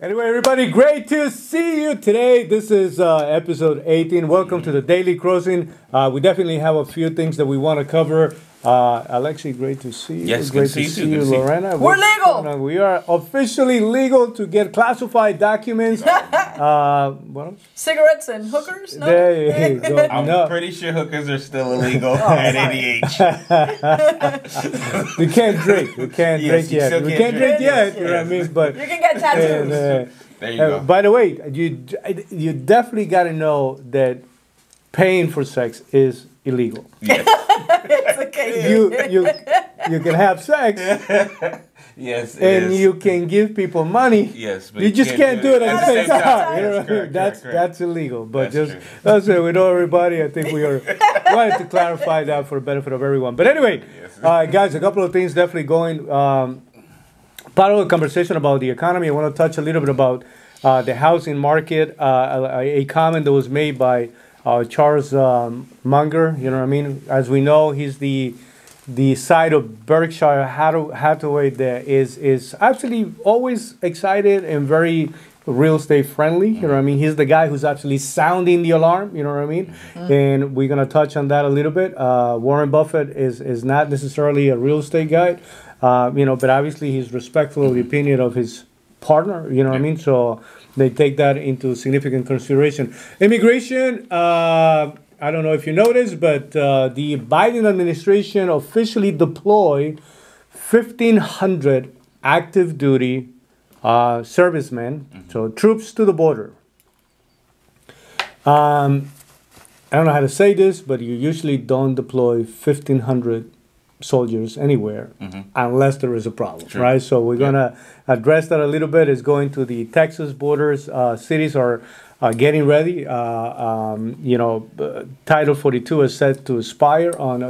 Anyway, everybody, great to see you today. This is episode 18. Welcome to the Daily Crossing. We definitely have a few things that we want to cover. Alexi, great to see you. Yes, great to see you, Lorena. We're legal. We are officially legal to get classified documents. What else? Cigarettes and hookers? No? There you go. I'm pretty sure hookers are still illegal at ADH. We can't drink. We can't drink yet. We can't drink yet. You know what I mean? But you can get tattoos. There you go. By the way, you definitely got to know that paying for sex is illegal. Yes. It's okay. You can have sex. Yes. And you can give people money. Yes, but you just can't do it at the same time. You know what I mean? Correct. That's illegal. But That's that's it. We know everybody. I think we wanted to clarify that for the benefit of everyone. But anyway, guys, a couple of things definitely going. Part of the conversation about the economy, I want to touch a little bit about the housing market. A comment that was made by Charles Munger. You know what I mean? As we know, he's the side of Berkshire Hathaway that is actually always excited and very real estate friendly. You know what I mean? He's the guy who's actually sounding the alarm. You know what I mean? And we're gonna touch on that a little bit. Warren Buffett is not necessarily a real estate guy, but obviously he's respectful of the opinion of his partner. You know what I mean? So they take that into significant consideration. Immigration. I don't know if you noticed, but the Biden administration officially deployed 1,500 active duty servicemen, so troops to the border. I don't know how to say this, but you usually don't deploy 1,500 soldiers anywhere unless there is a problem, right? So we're going to address that a little bit. It's going to the Texas borders. Cities are getting ready. Title 42 is set to expire on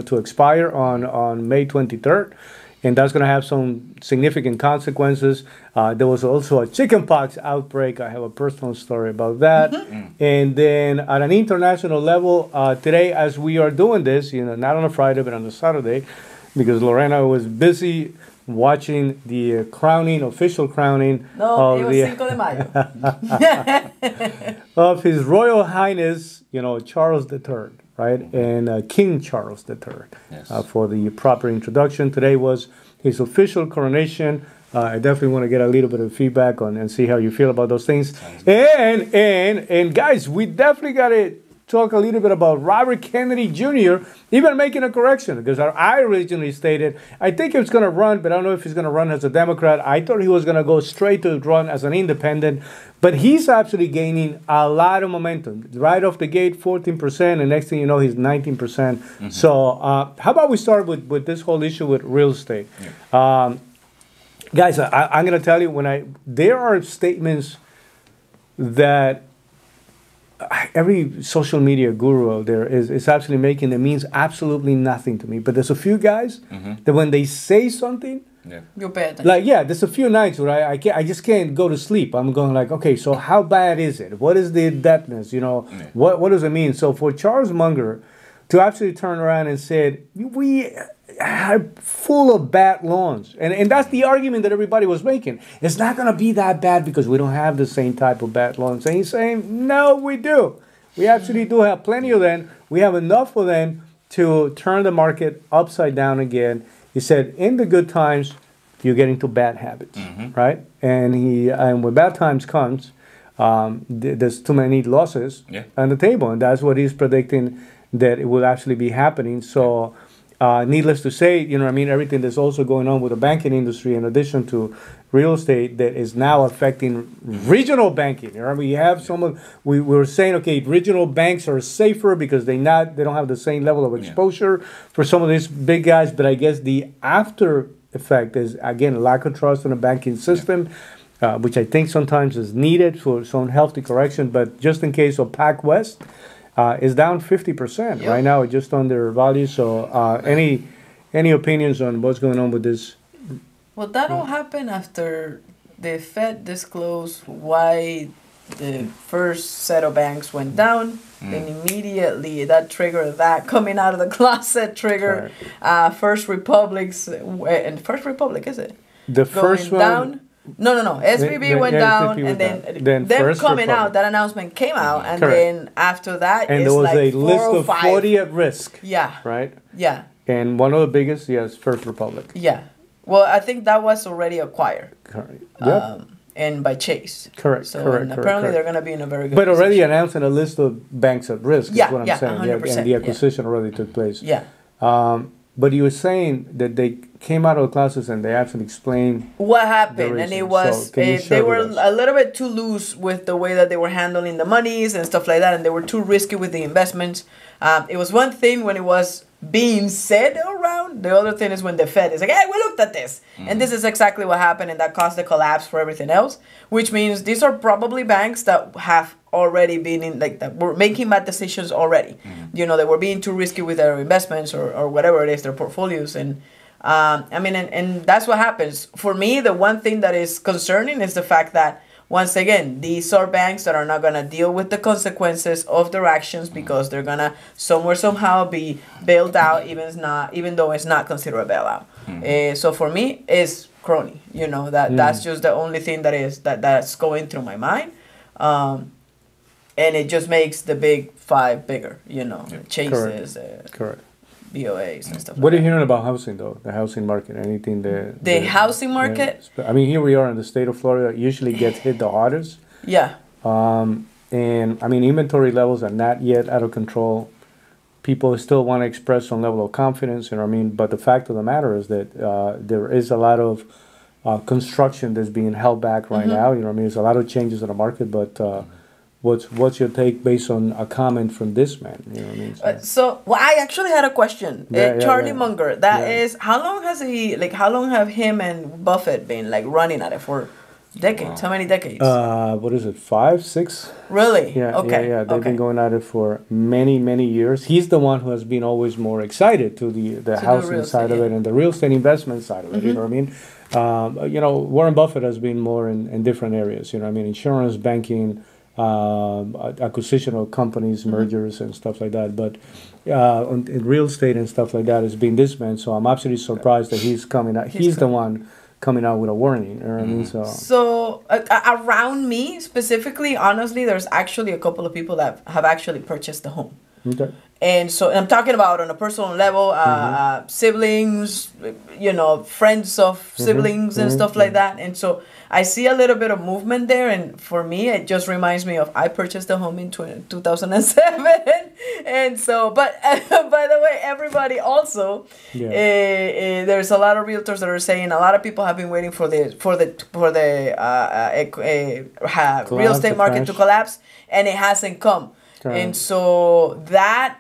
May 23rd, and that's going to have some significant consequences. There was also a chickenpox outbreak. I have a personal story about that. And then at an international level, today, as we are doing this, not on a Friday but on a Saturday, because Lorena was busy watching the official crowning of Cinco de Mayo. of His Royal Highness, Charles III, right? And King Charles III. Yes. For the proper introduction. Today was his official coronation. I definitely want to get a little bit of feedback on and see how you feel about those things. And guys, we definitely got to talk a little bit about Robert Kennedy Jr., even making a correction, because I originally stated, I think he was going to run, but I don't know if he's going to run as a Democrat. I thought he was going to go straight to run as an independent, but he's actually gaining a lot of momentum. Right off the gate, 14%, and next thing you know, he's 19%. So how about we start with this whole issue with real estate? Yeah. Guys, I'm going to tell you, there are statements that every social media guru out there is actually making that means absolutely nothing to me. But there's a few guys that when they say something, you pay attention. there's a few nights where I just can't go to sleep. I'm going like, okay, so how bad is it? What is the in-depthness? What does it mean? So for Charles Munger to actually turn around and said, we are full of bad loans. And that's the argument that everybody was making. It's not going to be that bad because we don't have the same type of bad loans. And he's saying, no, we do. We actually do have plenty of them. We have enough of them to turn the market upside down again. He said, in the good times, you get into bad habits, right? And when bad times comes, there's too many losses on the table. And that's what he's predicting that it will actually be happening. So needless to say, everything that's also going on with the banking industry in addition to real estate that is now affecting regional banking. We have we were saying, okay, regional banks are safer because they don't have the same level of exposure for some of these big guys. But I guess the after effect is, again, lack of trust in the banking system, which I think sometimes is needed for some healthy correction. But just in case of PacWest, is down 50% right now, just under value. So any opinions on what's going on with this? Well, that all happened after the Fed disclosed why the first set of banks went down. Then immediately that triggered that coming out of the closet trigger First Republic's, and First Republic, is it? The first one, down. No. SVB went down, SVB and then them First coming Republic. out, that announcement came out, and Correct. then after that, And it's there was like a 4 list or of 5. 40 at risk. Yeah. Right? Yeah. And one of the biggest, yes, First Republic. Yeah. Well, I think that was already acquired. Correct. Yep. And by Chase. Correct, So correct, and correct, apparently correct. they're going to be in a very good But already position. announcing a list of banks at risk Yeah, is what I'm yeah, saying. 100%, And the acquisition already took place. Yeah. But you were saying that they came out of the classes and they actually explained What happened, and reason. it was So, can you they share were with us? a little bit too loose with the way that they were handling the monies and stuff like that, and they were too risky with the investments. It was one thing when it was being said around. The other thing is when the Fed is like, hey, we looked at this. And this is exactly what happened, and that caused the collapse for everything else, which means these are probably banks that have already been in, like, that were making bad decisions already. You know, they were being too risky with their investments or whatever it is, their portfolios. And I mean, and that's what happens. For me, the one thing that is concerning is the fact that, once again, these are banks that are not going to deal with the consequences of their actions because they're going to somehow be bailed out, even though it's not considered a bailout. So for me, it's crony. You know, that's just the only thing that's going through my mind. And it just makes the big five bigger, you know, Chases, correct. BOAs and stuff What are like you hearing about housing, though? The housing market? Anything there? The housing market? I mean, here we are in the state of Florida. It usually gets hit the hardest. Yeah. And, I mean, inventory levels are not yet out of control. People still want to express some level of confidence, you know what I mean? But the fact of the matter is that there is a lot of construction that's being held back right now. You know what I mean? There's a lot of changes in the market, but what's your take based on a comment from this man? You know what I mean? Well, I actually had a question. Charlie Munger, that is, how long have him and Buffett been, like, running at it for? Decades. How many decades? What is it? 5, 6? Really? Yeah. Okay. Yeah. They've been going at it for many, many years. He's the one who has been always more excited to the housing side of it and the real estate investment side of it. You know what I mean? You know, Warren Buffett has been more in different areas. You know what I mean? Insurance, banking, acquisition of companies, mergers, and stuff like that. But in real estate and stuff like that, it's been this man. So I'm absolutely surprised that he's coming out. He's the one coming out with a warning. You know what I mean? So around me specifically, honestly, there's actually a couple of people that have actually purchased the home. Okay. And so I'm talking about on a personal level, siblings, you know, friends of siblings and stuff like that. And so I see a little bit of movement there. And for me, it just reminds me of I purchased a home in 2007. And so, but by the way, everybody also, there's a lot of realtors that are saying a lot of people have been waiting for the real estate market to collapse, and it hasn't come. And so that,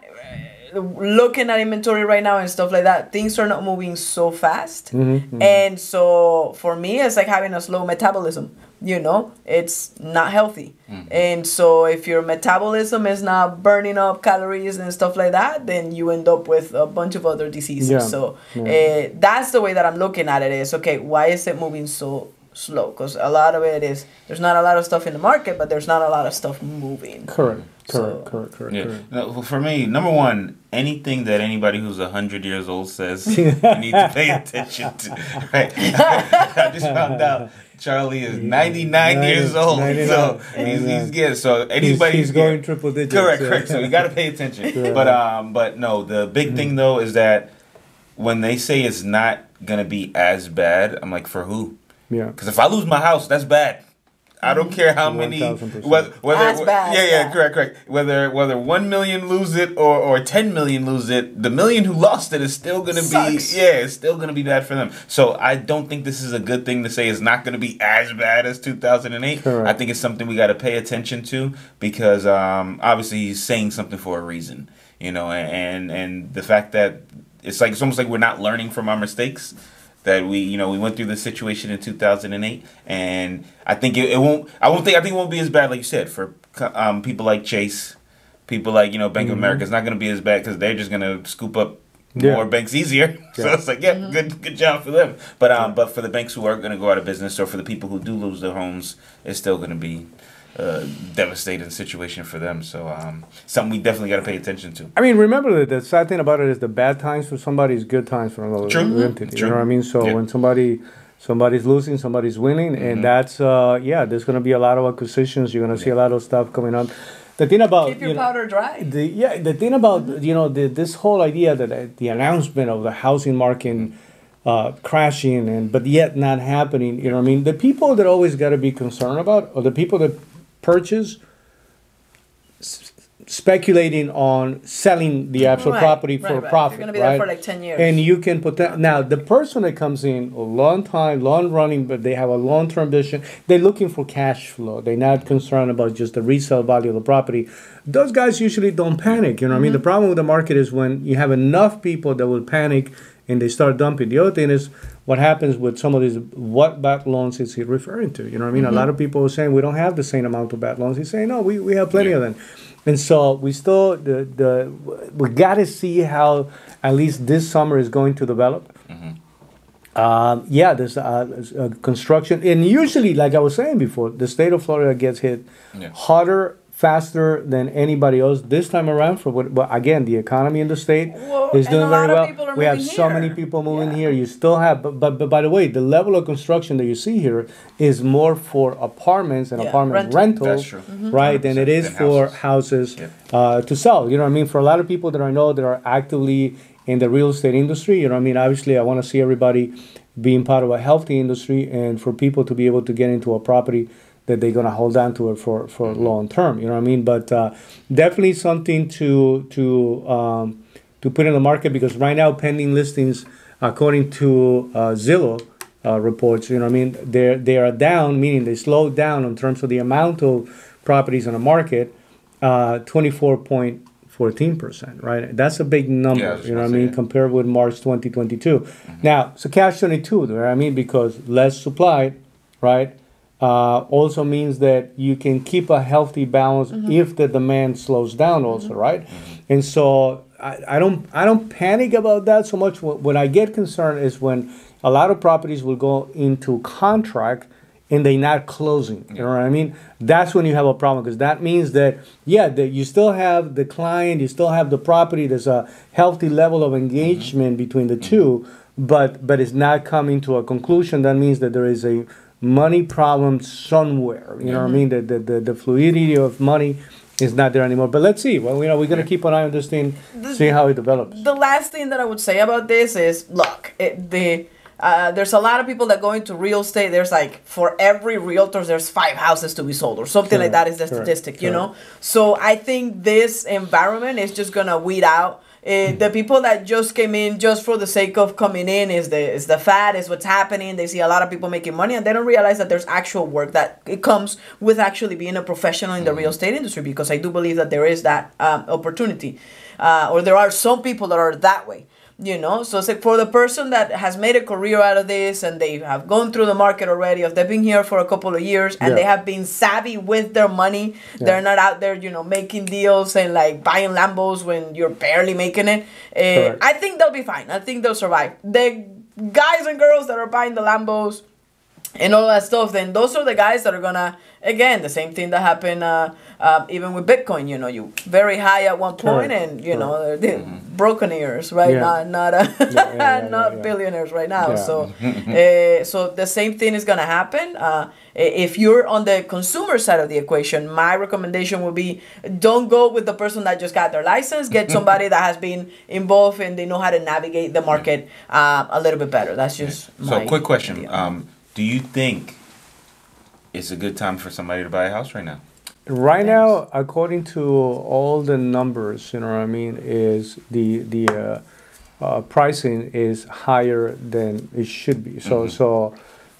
looking at inventory right now and stuff like that, things are not moving so fast. And so for me, it's like having a slow metabolism. You know, it's not healthy. And so if your metabolism is not burning up calories and stuff like that, then you end up with a bunch of other diseases. So that's the way that I'm looking at it is, okay, why is it moving so slow? Because a lot of it is, there's not a lot of stuff in the market, but there's not a lot of stuff moving. Correct. Yeah. No, for me, number one, anything that anybody who's 100 years old says, you need to pay attention to. Right? I just found out Charlie is 99 years old, 99. So he's good. So anybody he's going triple digits. Correct. So you got to pay attention. But no, the big thing though is that when they say it's not gonna be as bad, I'm like, for who? Yeah. Because if I lose my house, that's bad. I don't care how many. Whether that's bad. Correct. Whether 1 million lose it or 10 million lose it, the million who lost it is still gonna it's still gonna be bad for them. So I don't think this is a good thing to say. It's not gonna be as bad as 2008. Correct. I think it's something we got to pay attention to because obviously he's saying something for a reason, you know, and the fact that it's almost like we're not learning from our mistakes. That we went through the situation in 2008, and I think it won't. I think it won't be as bad, like you said, for people like Chase, people like Bank of America. It's not going to be as bad because they're just going to scoop up more banks easier. So it's like, good job for them. But for the banks who are going to go out of business, or for the people who do lose their homes, it's still going to be devastating situation for them. So something we definitely got to pay attention to. I mean, remember that the sad thing about it is the bad times for somebody is good times for another entity. True. You know what I mean? So when somebody Somebody's losing, somebody's winning, and that's there's going to be a lot of acquisitions. You're going to see a lot of stuff coming up. The thing about keep your powder dry. The thing about this whole idea that the announcement of the housing market crashing but yet not happening. You know what I mean? The people that always got to be concerned about are the people that purchase. Speculating on selling the actual property for a profit. You're going to be there for like 10 years. And you can put that. Now, the person that comes in a long time, long running, but they have a long-term vision, they're looking for cash flow. They're not concerned about just the resale value of the property. Those guys usually don't panic. You know what I mean? The problem with the market is when you have enough people that will panic and they start dumping. The other thing is what happens with some of these, what bad loans is he referring to? You know what I mean? A lot of people are saying we don't have the same amount of bad loans. He's saying, no, we have plenty of them. And so we still, we got to see how at least this summer is going to develop. There's construction. And usually, like I was saying before, the state of Florida gets hit harder, faster than anybody else this time around. But again, the economy in the state is doing very well. We have so many people moving here. You still have, but by the way, the level of construction that you see here is more for apartments and apartment rentals, right, than it is for houses to sell. You know what I mean? For a lot of people that I know that are actively in the real estate industry, you know what I mean? Obviously, I want to see everybody being part of a healthy industry and for people to be able to get into a property that they're going to hold on to it for long term. You know what I mean? But definitely something to put in the market, because right now pending listings, according to Zillow reports, you know what I mean, they are down, meaning they slowed down in terms of the amount of properties on the market, 24.14%, right? That's a big number, you know what I mean, compared with March 2022. Now, so catch-22, you know what I mean, because less supply, right? Also means that you can keep a healthy balance if the demand slows down also, right? And so I don't panic about that so much. When I get concerned is when a lot of properties will go into contract and they're not closing. You know what I mean? That's when you have a problem, because that means that, that you still have the client, you still have the property. There's a healthy level of engagement between the two, but it's not coming to a conclusion. That means that there is a money problem somewhere. You know what I mean? The fluidity of money is not there anymore. But let's see. Well, we're going to keep an eye on this thing, see how it develops. The last thing that I would say about this is, look, there's a lot of people that go into real estate. There's like, for every realtor, there's 5 houses to be sold or something like that is the statistic, you know? So I think this environment is just going to weed out the people that just came in just for the sake of coming in. Is the fad, is what's happening. They see a lot of people making money and they don't realize that there's actual work that it comes with actually being a professional in the real estate industry, because I do believe that there is that opportunity, or there are some people that are that way. You know, so it's like for the person that has made a career out of this and they have gone through the market already, if they've been here for a couple of years and they have been savvy with their money, they're not out there, making deals and like buying Lambos when you're barely making it. I think they'll be fine. I think they'll survive. The guys and girls that are buying the Lambos and all that stuff, then those are the guys that are gonna, again, the same thing that happened even with Bitcoin. You very high at one point, and they're brokeneers, right? Not billionaires right now. So so the same thing is gonna happen. If you're on the consumer side of the equation, my recommendation would be, don't go with the person that just got their license. Get somebody that has been involved and they know how to navigate the market a little bit better. That's just so. Quick question. Do you think it's a good time for somebody to buy a house right now? Right now, according to all the numbers, you know what I mean, is the pricing is higher than it should be. So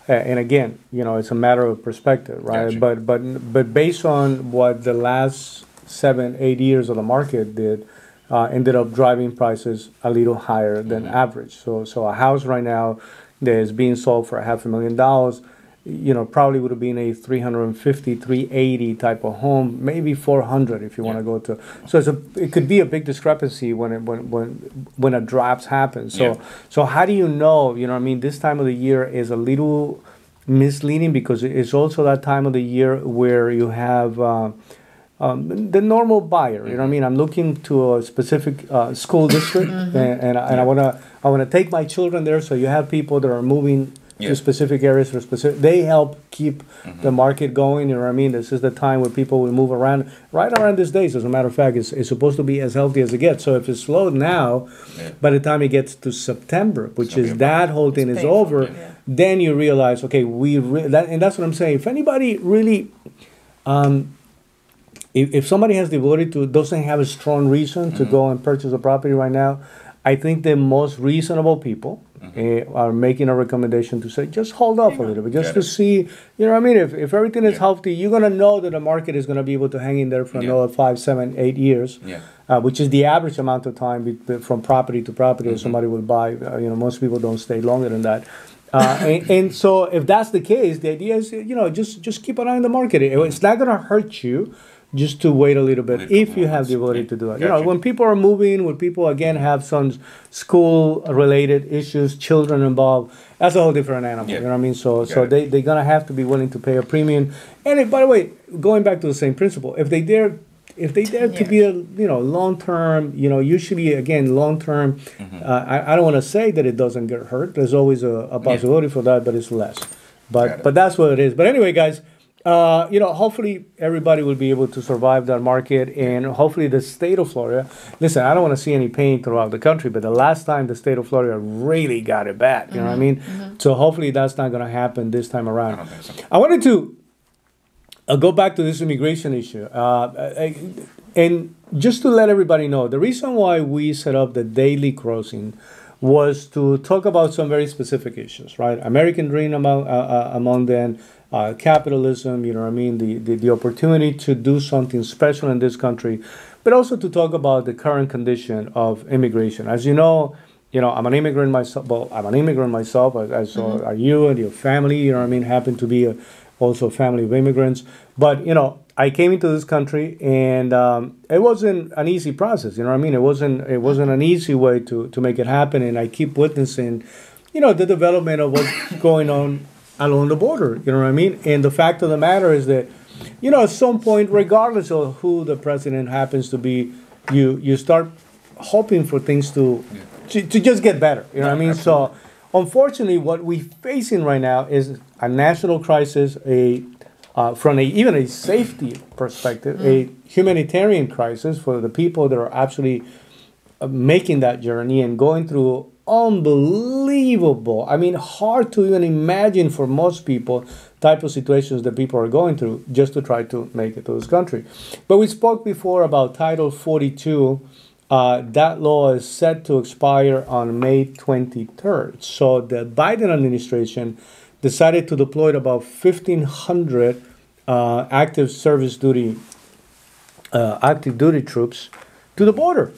and again, it's a matter of perspective, right? Gotcha. But based on what the last 7-8 years of the market did, ended up driving prices a little higher than average. So a house right now that is being sold for $500,000, probably would have been a 350, 380 type of home, maybe 400 if you want to go to. So it could be a big discrepancy when a drops happen. So how do you know? You know what I mean? This time of the year is a little misleading, because it's also that time of the year where you have the normal buyer. You know what I mean? I'm looking to a specific school district, and I want to take my children there. So you have people that are moving to specific areas for specific. They help keep the market going. You know what I mean? This is the time where people will move around. Right around these days, as a matter of fact, it's supposed to be as healthy as it gets. So if it's slowed now, by the time it gets to September, which is that whole thing is over, then you realize, okay, and that's what I'm saying. If anybody really, if somebody has the ability to, doesn't have a strong reason to go and purchase a property right now, I think the most reasonable people are making a recommendation to say, just hold off a little bit, just to see, you know what I mean? If everything is healthy, you're going to know that the market is going to be able to hang in there for another 5, 7, 8 years, which is the average amount of time from property to property that somebody will buy. You know, most people don't stay longer than that. And so if that's the case, the idea is, you know, just keep an eye on the market. It's not going to hurt you just to wait a little bit if you have the ability to do it. You know, when people are moving, when people, again, have some school-related issues, children involved, that's a whole different animal. You know what I mean? So they're going to have to be willing to pay a premium. And by the way, going back to the same principle, if they dare to be a, you know, long-term, you know, usually, again, long-term, I don't want to say that it doesn't get hurt. There's always a possibility for that, but it's less. But that's what it is. But anyway, guys, you know, hopefully everybody will be able to survive that market, and hopefully the state of Florida. Listen, I don't want to see any pain throughout the country, but the last time the state of Florida really got it bad, you know what I mean? So hopefully that's not going to happen this time around. I don't think so. I wanted to go back to this immigration issue, and just to let everybody know, the reason why we set up the daily crossing was to talk about some very specific issues, right? American dream among them. Capitalism, you know what I mean, the opportunity to do something special in this country, but also to talk about the current condition of immigration. As you know, I'm an immigrant myself. Well, I'm an immigrant myself, as are you and your family, you know what I mean, happen to be also a family of immigrants. But, you know, I came into this country, and it wasn't an easy process, you know what I mean? It wasn't an easy way to make it happen, and I keep witnessing, you know, the development of what's going on along the border, you know what I mean? And the fact of the matter is that, you know, at some point, regardless of who the president happens to be, you start hoping for things to just get better, you know what I mean? Absolutely. So, unfortunately, what we're facing right now is a national crisis, from even a safety perspective, a humanitarian crisis for the people that are actually making that journey and going through unbelievable, I mean, hard to even imagine for most people, type of situations that people are going through just to try to make it to this country. But we spoke before about Title 42. That law is set to expire on May 23rd. So the Biden administration decided to deploy about 1,500 active duty troops to the border,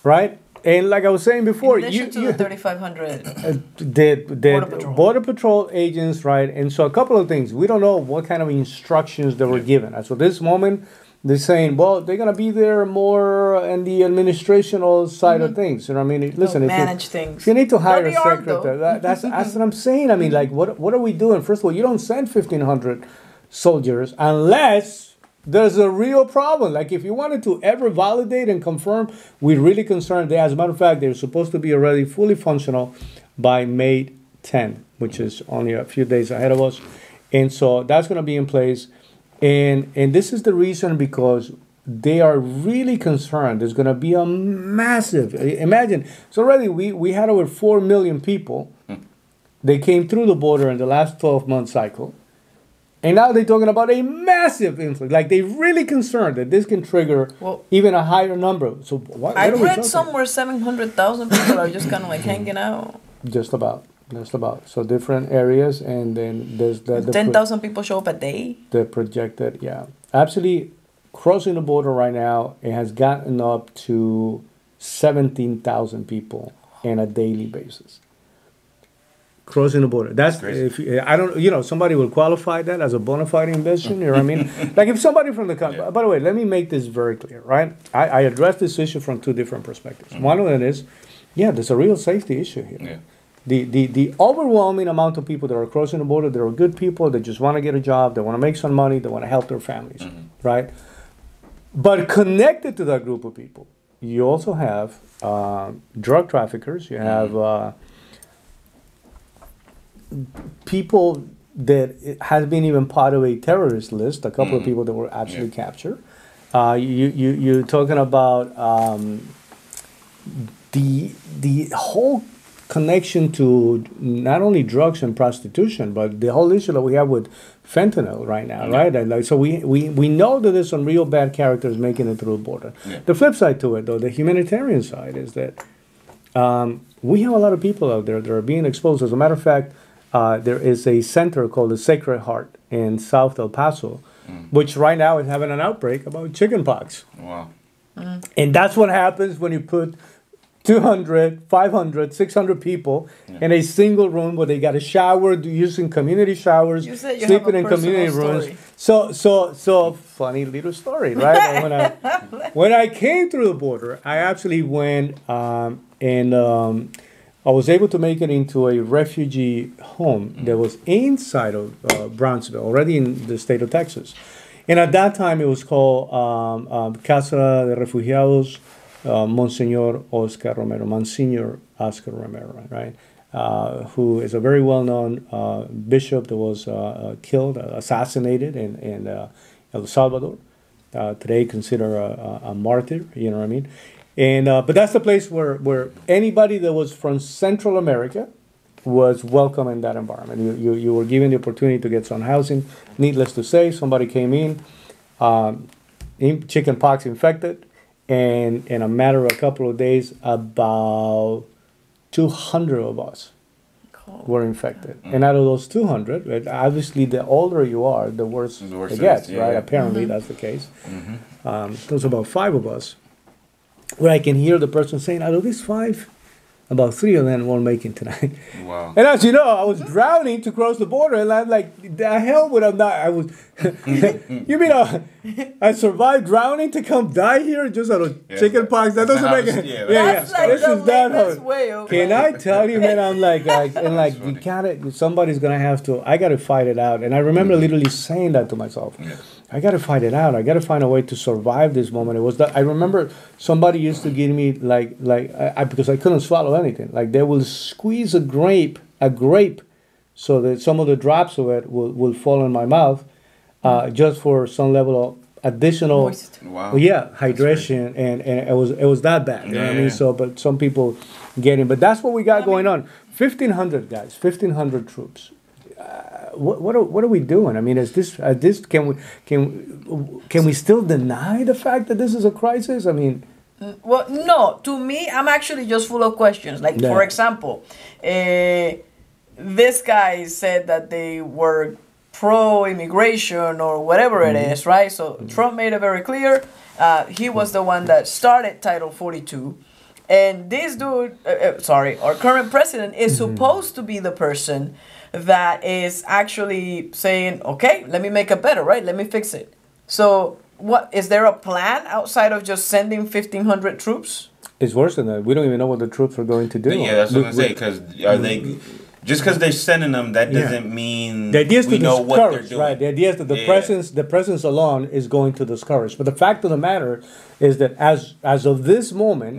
right? And like I was saying before, in addition to the 3,500 Border Patrol agents, right? And so a couple of things. We don't know what kind of instructions they were given. And so this moment, they're saying, well, they're going to be there more in the administrational side of things. You know what I mean? Listen, if you need to hire a secretary, that's what I'm saying. I mean, like, what are we doing? First of all, you don't send 1,500 soldiers unless there's a real problem. Like, if you wanted to ever validate and confirm, we're really concerned. As a matter of fact, they're supposed to be already fully functional by May 10, which is only a few days ahead of us. And so that's going to be in place. And this is the reason, because they are really concerned. There's going to be a massive, imagine, so already we had over 4 million people. They came through the border in the last 12-month cycle. And now they're talking about a massive influx. Like, they're really concerned that this can trigger even a higher number. So what I read somewhere 700,000 people are just kind of like hanging out. Just about. So different areas, and then there's 10,000 people show up a day. The projected, actually crossing the border right now, it has gotten up to 17,000 people on a daily basis. Crossing the border. That's crazy. I don't. Somebody will qualify that as a bona fide invasion. You know what I mean? Like, if somebody from the country. By the way, let me make this very clear. Right? I address this issue from two different perspectives. One of them is, there's a real safety issue here. The overwhelming amount of people that are crossing the border, they're good people. They just want to get a job. They want to make some money. They want to help their families. Right? But connected to that group of people, you also have drug traffickers. You have people that has been even part of a terrorist list. A couple of people that were actually captured. You're talking about the whole connection to not only drugs and prostitution, but the whole issue that we have with fentanyl right now, right? And like, so we know that there's some real bad characters making it through the border. Yeah. The flip side to it, though, the humanitarian side, is that we have a lot of people out there that are being exposed. As a matter of fact, there is a center called the Sacred Heart in South El Paso, which right now is having an outbreak about chickenpox. Wow. And that's what happens when you put 200, 500, 600 people in a single room where they got a shower, using community showers, sleeping in community rooms. So funny little story, right? when I came through the border, I actually went and I was able to make it into a refugee home that was inside of Brownsville, already in the state of Texas. And at that time, it was called Casa de Refugiados Monsignor Oscar Romero, Monsignor Oscar Romero, right? Who is a very well-known bishop that was killed, assassinated in El Salvador. Today considered a martyr, you know what I mean? And but that's the place where anybody that was from Central America was welcome in that environment. You were given the opportunity to get some housing. Needless to say, somebody came in chickenpox infected, and in a matter of a couple of days, about 200 of us were infected. And out of those 200, obviously the older you are, the worse it gets, right? Yeah. Apparently that's the case. There's about 5 of us, where I can hear the person saying, out of these 5, about 3 of them won't make it tonight. Wow. And as you know, I was drowning to cross the border, and I'm like, the hell would I not? I was, you mean I survived drowning to come die here just out of chickenpox? That doesn't make it. That's like this the is that latest way of Can I tell you, man? I'm like and like you gotta, somebody's gonna have to. I gotta fight it out. And I remember literally saying that to myself. Yeah. I got to fight it out. I got to find a way to survive this moment. It was that I remember somebody used to give me because I couldn't swallow anything. Like they will squeeze a grape, so that some of the drops of it will fall in my mouth, just for some level of additional, hydration, and it was that bad. You know what I mean? So, but some people get it. But that's what we got going on. 1,500 guys, 1,500 troops. What are we doing? I mean, is this can we still deny the fact that this is a crisis? I mean, well, no. To me, I'm actually just full of questions. Like, for example, this guy said that they were pro-immigration or whatever it is, right? So Trump made it very clear. He was the one that started Title 42. And this dude, our current president is supposed to be the person that is actually saying, okay, let me make it better, right? Let me fix it. So what, is there a plan outside of just sending 1,500 troops? It's worse than that. We don't even know what the troops are going to do. Yeah, that's what I'm saying. Because are they... Just because they're sending them, that doesn't mean we know what they're doing. Right. The idea is that the presence alone is going to discourage. But the fact of the matter is that as of this moment,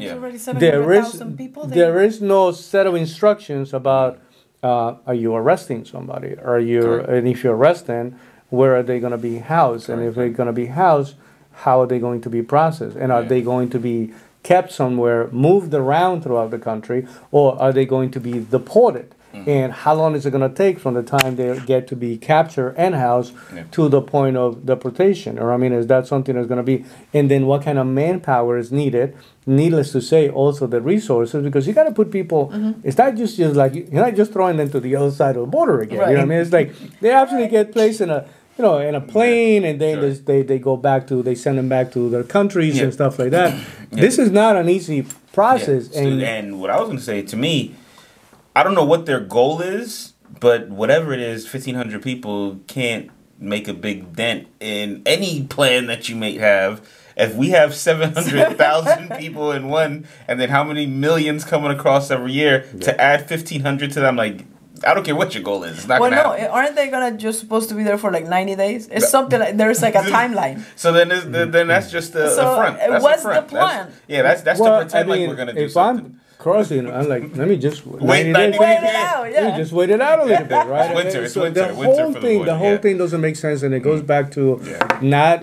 there is no set of instructions about are you arresting somebody? And if you arrest them, where are they going to be housed? And if they're going to be housed, how are they going to be processed? And are they going to be kept somewhere, moved around throughout the country, or are they going to be deported? And how long is it going to take from the time they get to be captured and housed to the point of deportation? Or, I mean, is that something that's going to be... And then what kind of manpower is needed? Needless to say, also the resources, because you got to put people... It's not just like... You're not just throwing them to the other side of the border again. Right. You know what I mean? It's like they actually get placed in a... in a plane, and then they go back to... They send them back to their countries and stuff like that. This is not an easy process. And what I was going to say, to me... I don't know what their goal is, but whatever it is, 1,500 people can't make a big dent in any plan that you may have. If we have 700,000 people in one, and then how many millions coming across every year, to add 1,500 to them, like, I don't care what your goal is. It's not gonna happen. Aren't they just supposed to be there for like 90 days? It's something like, there's like a timeline. So then that's just a front. That's what's the plan? That's to pretend like we're going to do something. crossing. I'm like, let me just Wait 90 90 days. Wait it out, Let me yeah. just wait it out a little bit, right? It's winter, it's So winter, the winter whole for the thing, border, the whole yeah. thing doesn't make sense, and it goes back to Yeah. not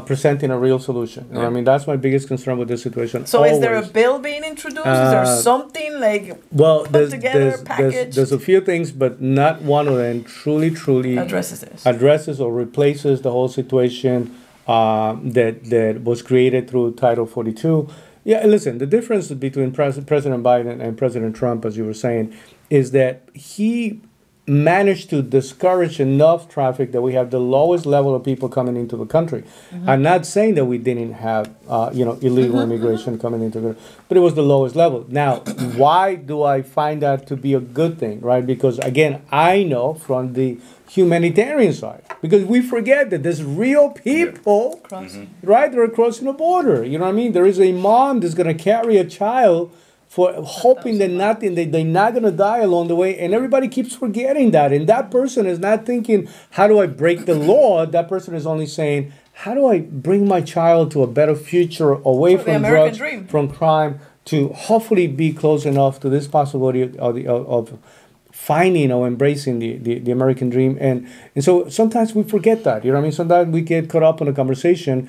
presenting a real solution. You know what I mean, that's my biggest concern with this situation. So is there a always. bill being introduced? Is there something like Well, put together, packaged? there's a few things, but not one of them truly addresses this? addresses or replaces the whole situation that was created through Title 42. Yeah, listen, the difference between President Biden and President Trump, as you were saying, is that he managed to discourage enough traffic that we have the lowest level of people coming into the country. I'm not saying that we didn't have, illegal immigration coming into the, but it was the lowest level. Now, why do I find that to be a good thing, right? Because again, I know from the humanitarian side, because we forget that there's real people, right? They're crossing the border. You know what I mean? There is a mom that's going to carry a child for hoping that they're not going to die along the way, and everybody keeps forgetting that. And that person is not thinking, how do I break the law? That person is only saying, how do I bring my child to a better future away For the from American drugs, dream. from crime, to hopefully be close enough to this possibility of finding or embracing the American dream. And so sometimes we forget that. You know what I mean? Sometimes we get caught up in a conversation,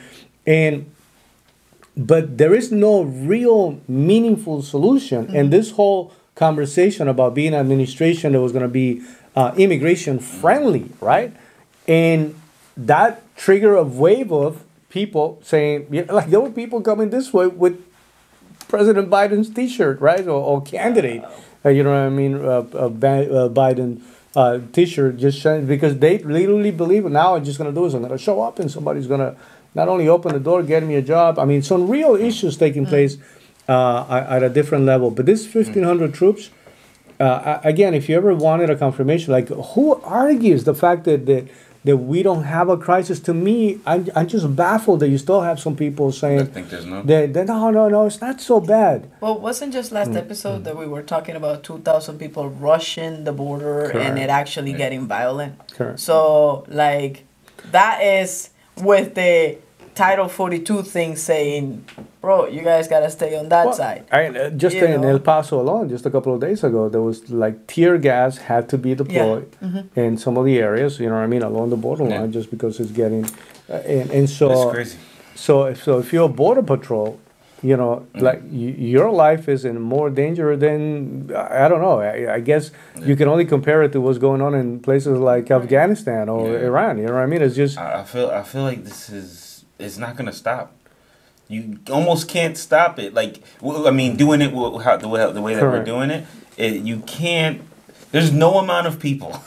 but there is no real meaningful solution. And this whole conversation about being an administration that was going to be immigration friendly, right? And that triggered a wave of people saying, like there were people coming this way with President Biden's T-shirt, right, or candidate, you know what I mean, Biden T-shirt, just because they literally believe now I'm just going to do is I'm going to show up and somebody's going to not only open the door, get me a job. I mean, some real issues taking place at a different level. But this 1,500 troops, again, if you ever wanted a confirmation, like who argues the fact that we don't have a crisis? To me, I'm just baffled that you still have some people saying I think there's no. that no, it's not so bad. Well, wasn't just last episode that we were talking about 2,000 people rushing the border and Correct. it actually getting violent? Correct. So, like, that is with the Title 42 thing saying, bro, you guys got to stay on that side. Just You in know? El Paso alone, just a couple of days ago, there was like tear gas had to be deployed in some of the areas, you know what I mean, along the borderline, just because it's getting, and so, That's crazy. so if you're a border patrol, you know, like your life is in more danger than, I don't know, I guess you can only compare it to what's going on in places like Afghanistan or Iran, you know what I mean? It's just, I feel like it's not gonna stop. You almost can't stop it. Like, I mean, doing it the way that we're doing it, you can't. There's no amount of people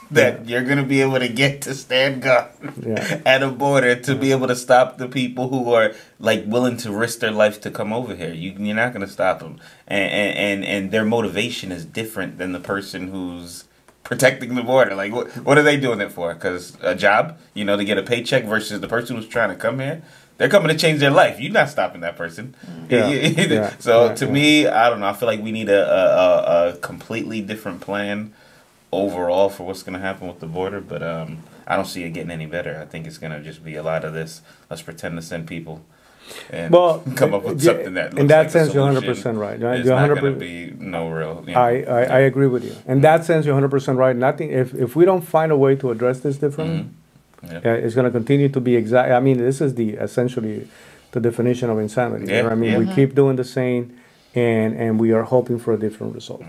that you're gonna be able to get to stand guard at a border to be able to stop the people who are like willing to risk their life to come over here. You're not gonna stop them, and their motivation is different than the person who's protecting the border. Like, what are they doing it for? Because a job, you know, to get a paycheck, versus the person who's trying to come here. They're coming to change their life. You're not stopping that person. So to me, I don't know. I feel like we need a completely different plan overall for what's going to happen with the border. But I don't see it getting any better. I think it's going to just be a lot of this. Let's pretend to send people and come up with something that looks in that like sense, a you're solution. 100% right. It's not going to be no real. You know, I agree with you. In that sense, you're 100% right. Nothing. If we don't find a way to address this differently, it's going to continue to be exact. I mean, this is essentially the definition of insanity. You know what I mean? We keep doing the same, and we are hoping for a different result.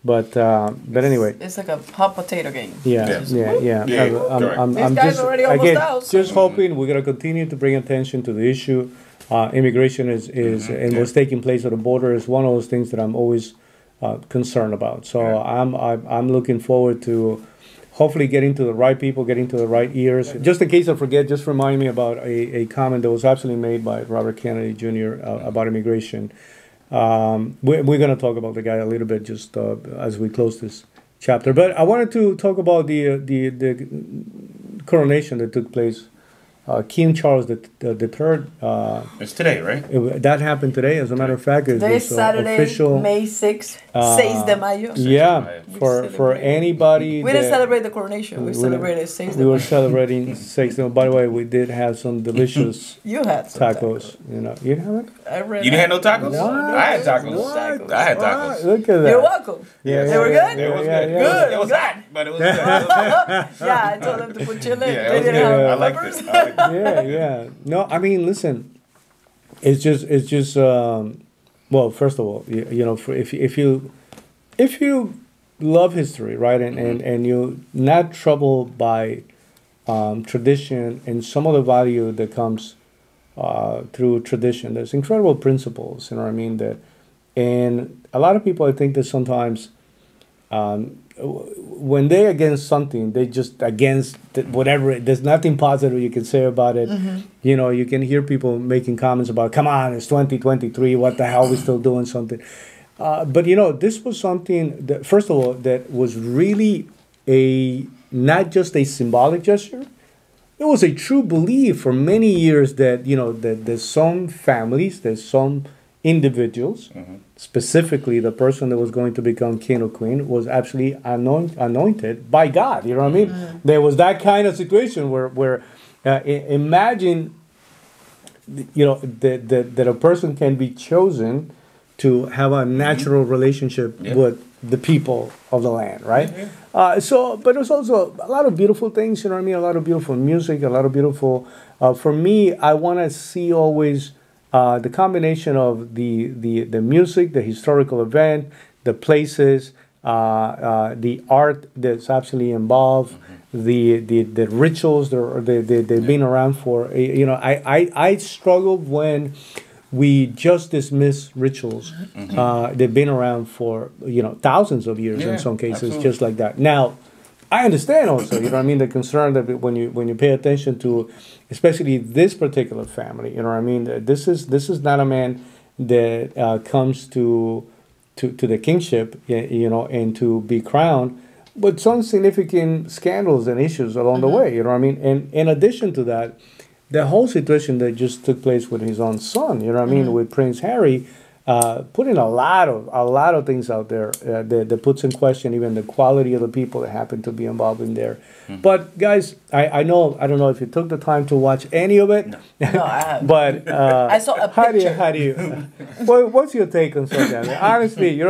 But anyway, it's like a hot potato game. Yeah. I'm This guy's just already almost out. just hoping we're going to continue to bring attention to the issue. Immigration and what's taking place at the border is one of those things that I'm always concerned about. So I'm looking forward to hopefully getting to the right people, getting to the right ears. Just in case I forget, just remind me about a comment that was absolutely made by Robert Kennedy Jr. About immigration. We're going to talk about the guy a little bit just as we close this chapter. But I wanted to talk about the coronation that took place King Charles the Third. It's today, right? That happened today. As a matter of fact, it Today's was Saturday, official. May 6th, 6 de Mayo. Yeah, We for celebrate. anybody. We didn't that- celebrate the coronation. We celebrated 6 de We were Mayo. celebrating 6th. By the way, we did have some delicious You had some tacos. You know, you have it. I read You didn't have no tacos? What? I had tacos. What? I had tacos. What? Look at that. You're welcome. Yeah, They were good? It was Yeah, good. yeah, Good, It was I'm hot, but it was good. Yeah, I told them to put chili. Yeah, They it was didn't good. have I liked peppers. it. I liked it. Yeah, yeah. No, I mean, listen. It's just. Well, first of all, you know, if you love history, right, and you're not troubled by tradition and some of the value that comes through tradition, there's incredible principles. You know what I mean? And a lot of people, I think that sometimes. When they're against something, they just against whatever. There's nothing positive you can say about it. You know, you can hear people making comments about, "Come on, it's 2023. What the hell? We still doing something?" But you know, this was something that, first of all, that was really not just a symbolic gesture. It was a true belief for many years that that there's some families, there's some individuals. Specifically, the person that was going to become king or queen was actually anointed by God. You know what I mean? There was that kind of situation where imagine, that a person can be chosen to have a natural relationship with the people of the land, right? But there's also a lot of beautiful things. You know what I mean? A lot of beautiful music, a lot of beautiful. For me, I want to see always. The combination of the music, the historical event, the places, the art that's actually involved, the rituals they've been around for. I struggled when we just dismiss rituals. They've been around for thousands of years in some cases, absolutely. Just like that. Now, I understand also, you know what I mean, the concern that when you pay attention to, especially this particular family, you know what I mean. This is not a man that comes to the kingship, and to be crowned, but some significant scandals and issues along the way, you know what I mean. And in addition to that, the whole situation that just took place with his own son, you know what I mean, with Prince Harry. Putting a lot of things out there that puts in question even the quality of the people that happen to be involved in there. But guys, I don't know if you took the time to watch any of it. No, I haven't. But I saw a picture. How do you? What's your take on something? I mean, honestly, you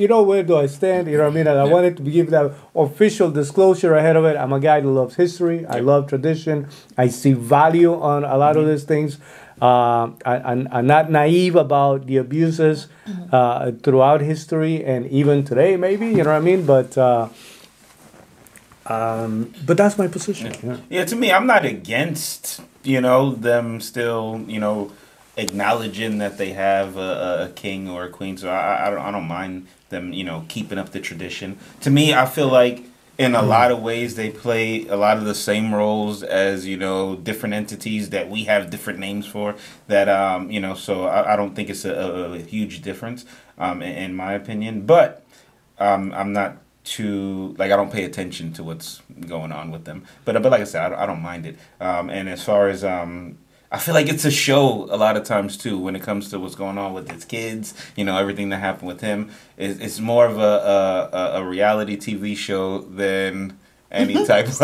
know where do I stand? You know what I mean? And I wanted to give that official disclosure ahead of it. I'm a guy that loves history. I love tradition. I see value on a lot of these things. I'm not naive about the abuses throughout history and even today, maybe, you know what I mean? But that's my position. Yeah, to me, I'm not against, them still, acknowledging that they have a king or a queen. So I don't mind them, keeping up the tradition. To me, I feel like in a lot of ways, they play a lot of the same roles as, different entities that we have different names for. That, so I don't think it's a huge difference, in my opinion. But I'm not too, I don't pay attention to what's going on with them. But like I said, I don't mind it. And as far as... I feel like it's a show a lot of times too when it comes to what's going on with his kids. Everything that happened with him. It's more of a reality TV show than any type of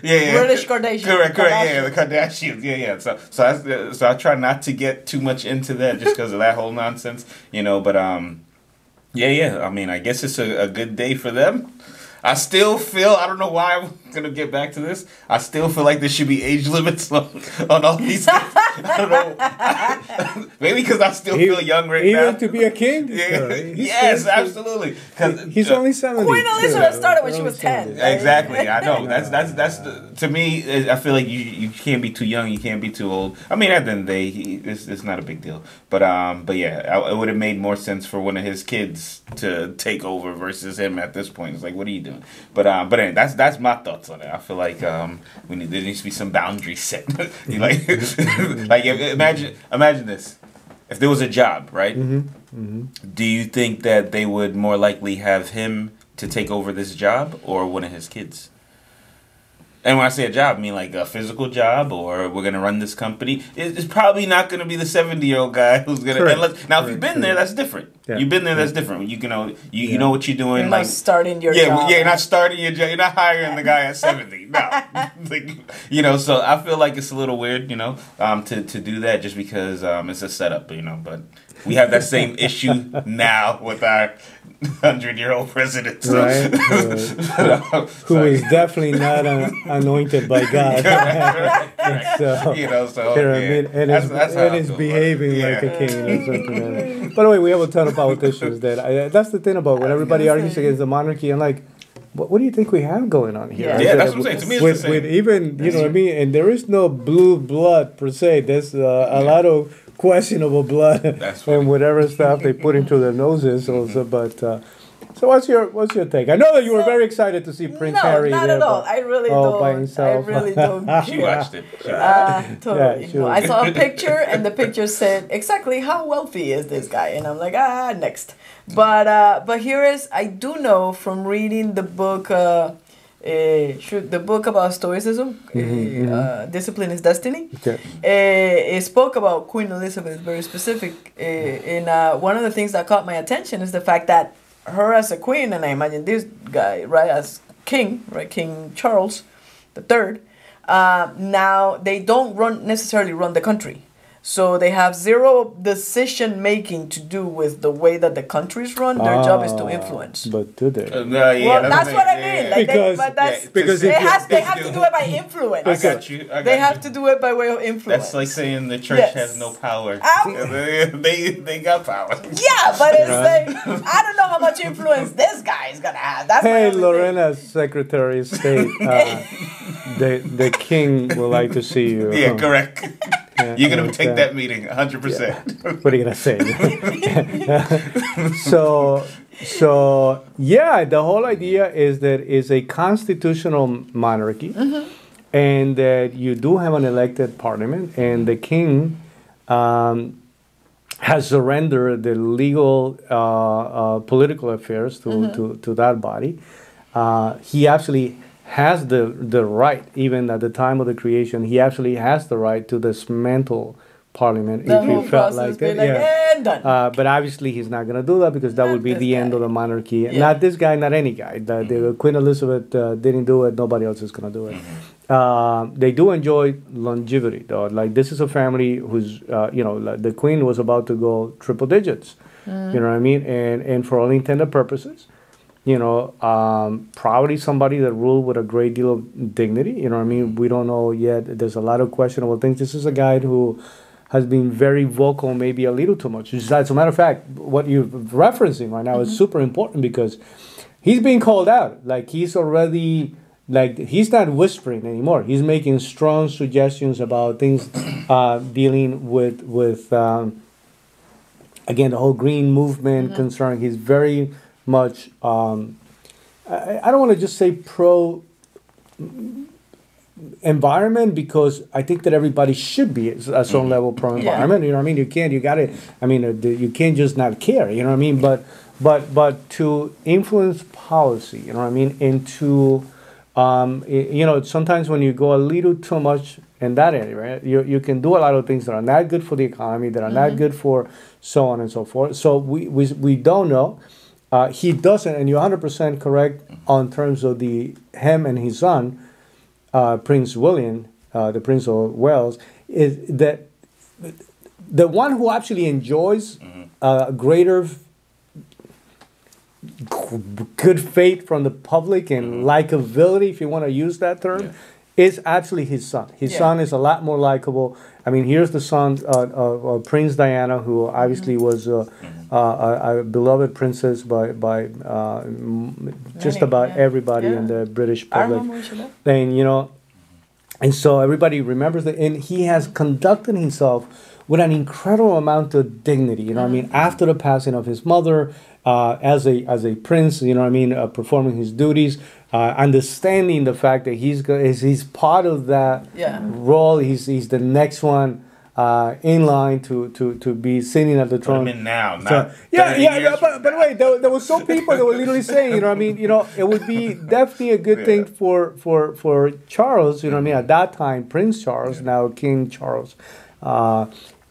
British Kardashians. Correct. Yeah, the Kardashians. Yeah. So I try not to get too much into that just because of that whole nonsense. But yeah. I mean, I guess it's a good day for them. I still feel, I don't know why I'm going to get back to this. I still feel like there should be age limits on all these things. I don't know. Maybe because I still feel young right now. Even to be a king? Yeah. Yes, absolutely. He's only 70. Queen Elizabeth started when she was 10. Exactly. I know. That's to me, I feel like you can't be too young. You can't be too old. I mean, at the end of the day, it's not a big deal. But yeah, it would have made more sense for one of his kids to take over versus him at this point. It's like, what are you doing? But anyway, that's my thoughts on it. I feel like there needs to be some boundaries set. Imagine this. If there was a job, right? Do you think that they would more likely have him to take over this job or one of his kids? And when I say a job, I mean like a physical job, or we're gonna run this company. It's probably not gonna be the 70-year-old guy who's gonna. Now, if you've been there, that's different. Yeah. You've been there, that's different. You can, you know what you're doing. You're like not starting your job. You're not starting your job. You're not hiring the guy at 70. No, like, so I feel like it's a little weird, to do that just because it's a setup, But we have that same issue now with our 100-year-old president, so. Right? Who is definitely not anointed by God. Right. So, and is behaving like a king or something like that. By the way, we have a ton of politicians that's the thing about when everybody argues against the monarchy. I'm like, what do you think we have going on here? Yeah, that's what I'm saying. To me, it's the same. With even, you know what I mean? And there is no blue blood per se. There's a lot of questionable blood and whatever stuff they put into their noses also. But so what's your take? I know that you were very excited to see Prince Harry. No, not at all. I really don't. By himself. I really don't. She watched it. Totally. Yeah, I saw a picture, and the picture said exactly how wealthy is this guy, and I'm like, next. But here is, I do know from reading the book. The book about Stoicism, Discipline is Destiny. Okay. It spoke about Queen Elizabeth, very specific. And one of the things that caught my attention is the fact that her as a queen, and I imagine this guy, right, as king, right, King Charles III, now they don't necessarily run the country. So they have zero decision making to do with the way that the countries run. Their job is to influence. But do they? That's what I mean. Like because they have to do it by influence. I got you. They have to do it by way of influence. That's like saying the church has no power. They got power. Yeah, but it's like I don't know how much influence this guy is gonna have. That's Lorena's Secretary of State. The king would like to see you. Yeah, correct. Yeah, you're going to take that meeting 100%. Yeah. What are you going to say? So yeah, the whole idea is that it's a constitutional monarchy, and that you do have an elected parliament, and the king has surrendered the legal political affairs to that body. He actually has the right, even at the time of the creation, he actually has the right to dismantle Parliament if he felt like that. Done. But obviously he's not going to do that because that would be the end of the monarchy. Yeah. Not this guy, not any guy. The Queen Elizabeth didn't do it. Nobody else is going to do it. They do enjoy longevity, though. Like, this is a family who's, like the Queen was about to go triple digits. You know what I mean? And for all intended purposes, probably somebody that ruled with a great deal of dignity. You know what I mean? We don't know yet. There's a lot of questionable things. This is a guy who has been very vocal, maybe a little too much. As a matter of fact, what you're referencing right now is super important because he's being called out. Like, he's already, he's not whispering anymore. He's making strong suggestions about things dealing with again, the whole green movement concern. He's very much, I don't want to just say pro environment, because I think that everybody should be at some level pro environment. You know what I mean? You can't just not care. You know what I mean? But to influence policy, you know what I mean? And to, sometimes when you go a little too much in that area, right? You can do a lot of things that are not good for the economy, that are not good for so on and so forth. So we don't know. He doesn't, and you're 100% correct on terms of him and his son, Prince William, the Prince of Wales, is that the one who actually enjoys greater good faith from the public and likability, if you want to use that term, is actually his son. His son is a lot more likable. I mean, here's the son of Prince Diana, who obviously was a beloved princess by just about everybody in the British public. And, and so everybody remembers that. And he has conducted himself with an incredible amount of dignity, you know what I mean? After the passing of his mother, as a prince, you know what I mean, performing his duties, understanding the fact that he's part of that role. He's the next one in line to be sitting at the throne. Put him in now, not So, but wait, there was some people that were literally saying, you know what I mean, it would be definitely a good thing for Charles, you know what I mean, at that time, Prince Charles, now King Charles,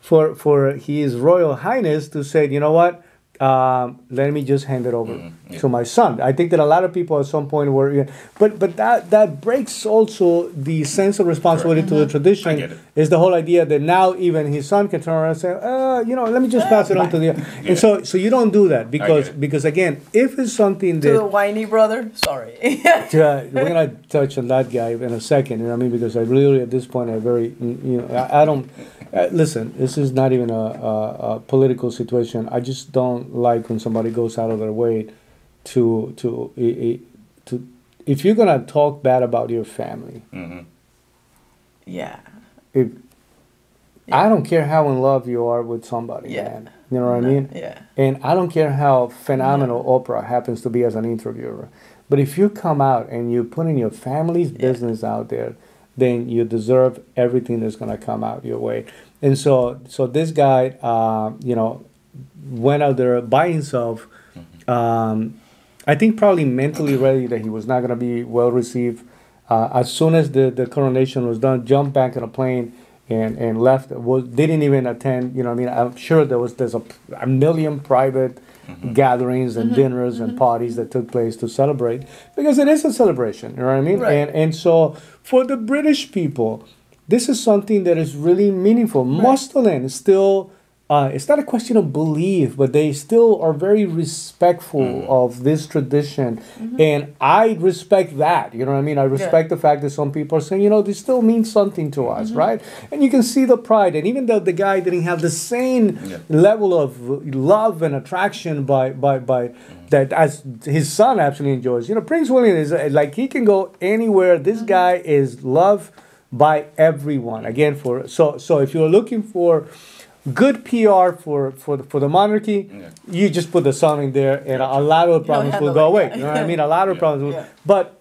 for His Royal Highness to say, you know what, let me just hand it over to my son. I think that a lot of people at some point were, but that breaks also the sense of responsibility to the tradition. I get it. Is the whole idea that now even his son can turn around and say, let me just pass it on to the. And so you don't do that because again, if it's something that to the whiny brother, sorry. we're gonna touch on that guy in a second. You know what I mean? Because I really at this point I don't. Listen, this is not even a political situation. I just don't like when somebody goes out of their way to if you're gonna talk bad about your family. Yeah. I don't care how in love you are with somebody, man. You know what I mean? Yeah. And I don't care how phenomenal Oprah happens to be as an interviewer. But if you come out and you put in your family's business out there, then you deserve everything that's going to come out your way. And so this guy, went out there by himself. I think probably mentally ready that he was not going to be well received. As soon as the coronation was done, jumped back in a plane and left. Didn't even attend. You know, what I mean, I'm sure there's a million private gatherings and dinners and parties that took place to celebrate, because it is a celebration. You know what I mean? Right. And so for the British people, this is something that is really meaningful. Right. Mustelin still. It's not a question of belief, but they still are very respectful of this tradition. And I respect that. You know what I mean? I respect the fact that some people are saying, this still means something to us, right? And you can see the pride. And even though the guy didn't have the same level of love and attraction by that as his son absolutely enjoys. Prince William is like, he can go anywhere. This guy is loved by everyone. Again, so if you're looking for good PR for the monarchy, you just put the son in there, and a lot of the problems will go away. You know what I mean? A lot of problems will. But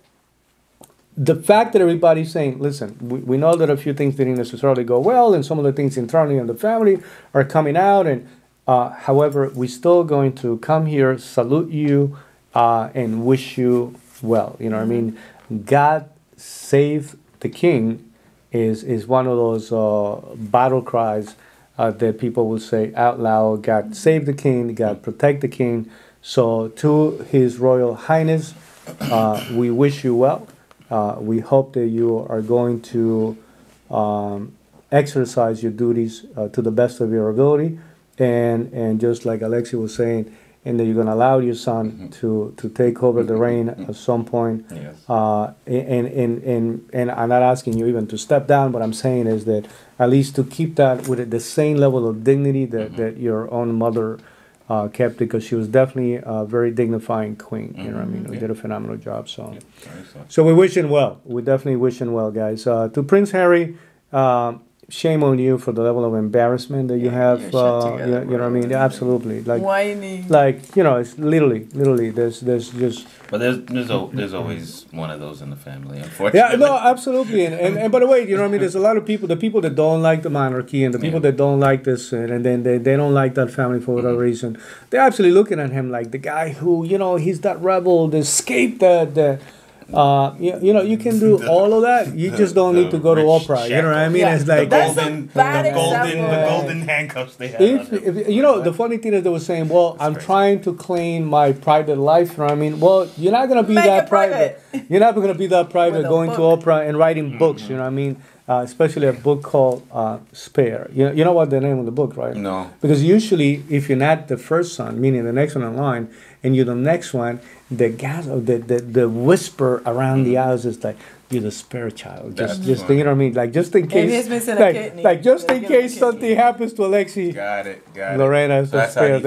the fact that everybody's saying, listen, we know that a few things didn't necessarily go well, and some of the things internally in the family are coming out, and however, we're still going to come here, salute you, and wish you well. You know what I mean? God save the king is one of those battle cries that people will say out loud. God save the king, God protect the king. So to His Royal Highness, we wish you well. We hope that you are going to exercise your duties to the best of your ability. And just like Alexi was saying, and that you're going to allow your son to take over the reign at some point. Yes. And I'm not asking you even to step down, but I'm saying is that at least to keep that with the same level of dignity that your own mother kept, because she was definitely a very dignifying queen. You know what I mean? We did a phenomenal job. So we wish him well. We definitely wish him well, guys. To Prince Harry, shame on you for the level of embarrassment that you have. You know what I mean? Absolutely. Like whiny. It's literally. There's just. But there's always one of those in the family, unfortunately. Yeah, no, absolutely. And by the way, you know what I mean? There's a lot of people, the people that don't like the monarchy and the people that don't like this, and then they don't like that family for whatever reason. They're absolutely looking at him like the guy who, he's that rebel, the escape that. You can do all of that. You just don't need to go to Oprah. You know what I mean? It's like the golden handcuffs they have. If the funny thing is they were saying, well, I'm trying to clean my private life. You know what I mean? Well, you're not gonna be that private. You're not gonna be that private going to Oprah and writing books. You know what I mean? Especially a book called Spare. You know what the name of the book, right? No. Because usually, if you're not the first son, meaning the next one in line, and you're the next one, the whisper around the house is like, you're the spare child. Just you know what I mean? Like, just in case, just in case something happens to Alexi. Got it. Lorena's the spare.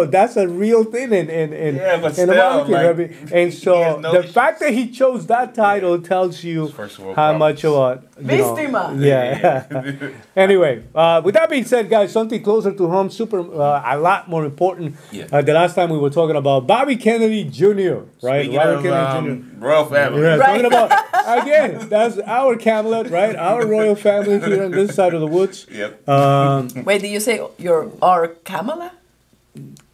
That's a real thing in the market. And so the fact that he chose that title tells you how much of Víctima. Yeah. Anyway, with that being said, guys, something closer to home, a lot more important. Yeah. The last time we were talking about Bobby Kennedy Jr., right? Speaking Robert of, Kennedy Jr. royal family. Yeah, Right. talking about, again, that's our Camelot, right? Our royal family here on this side of the woods. Yep. Wait, did you say our Kamala?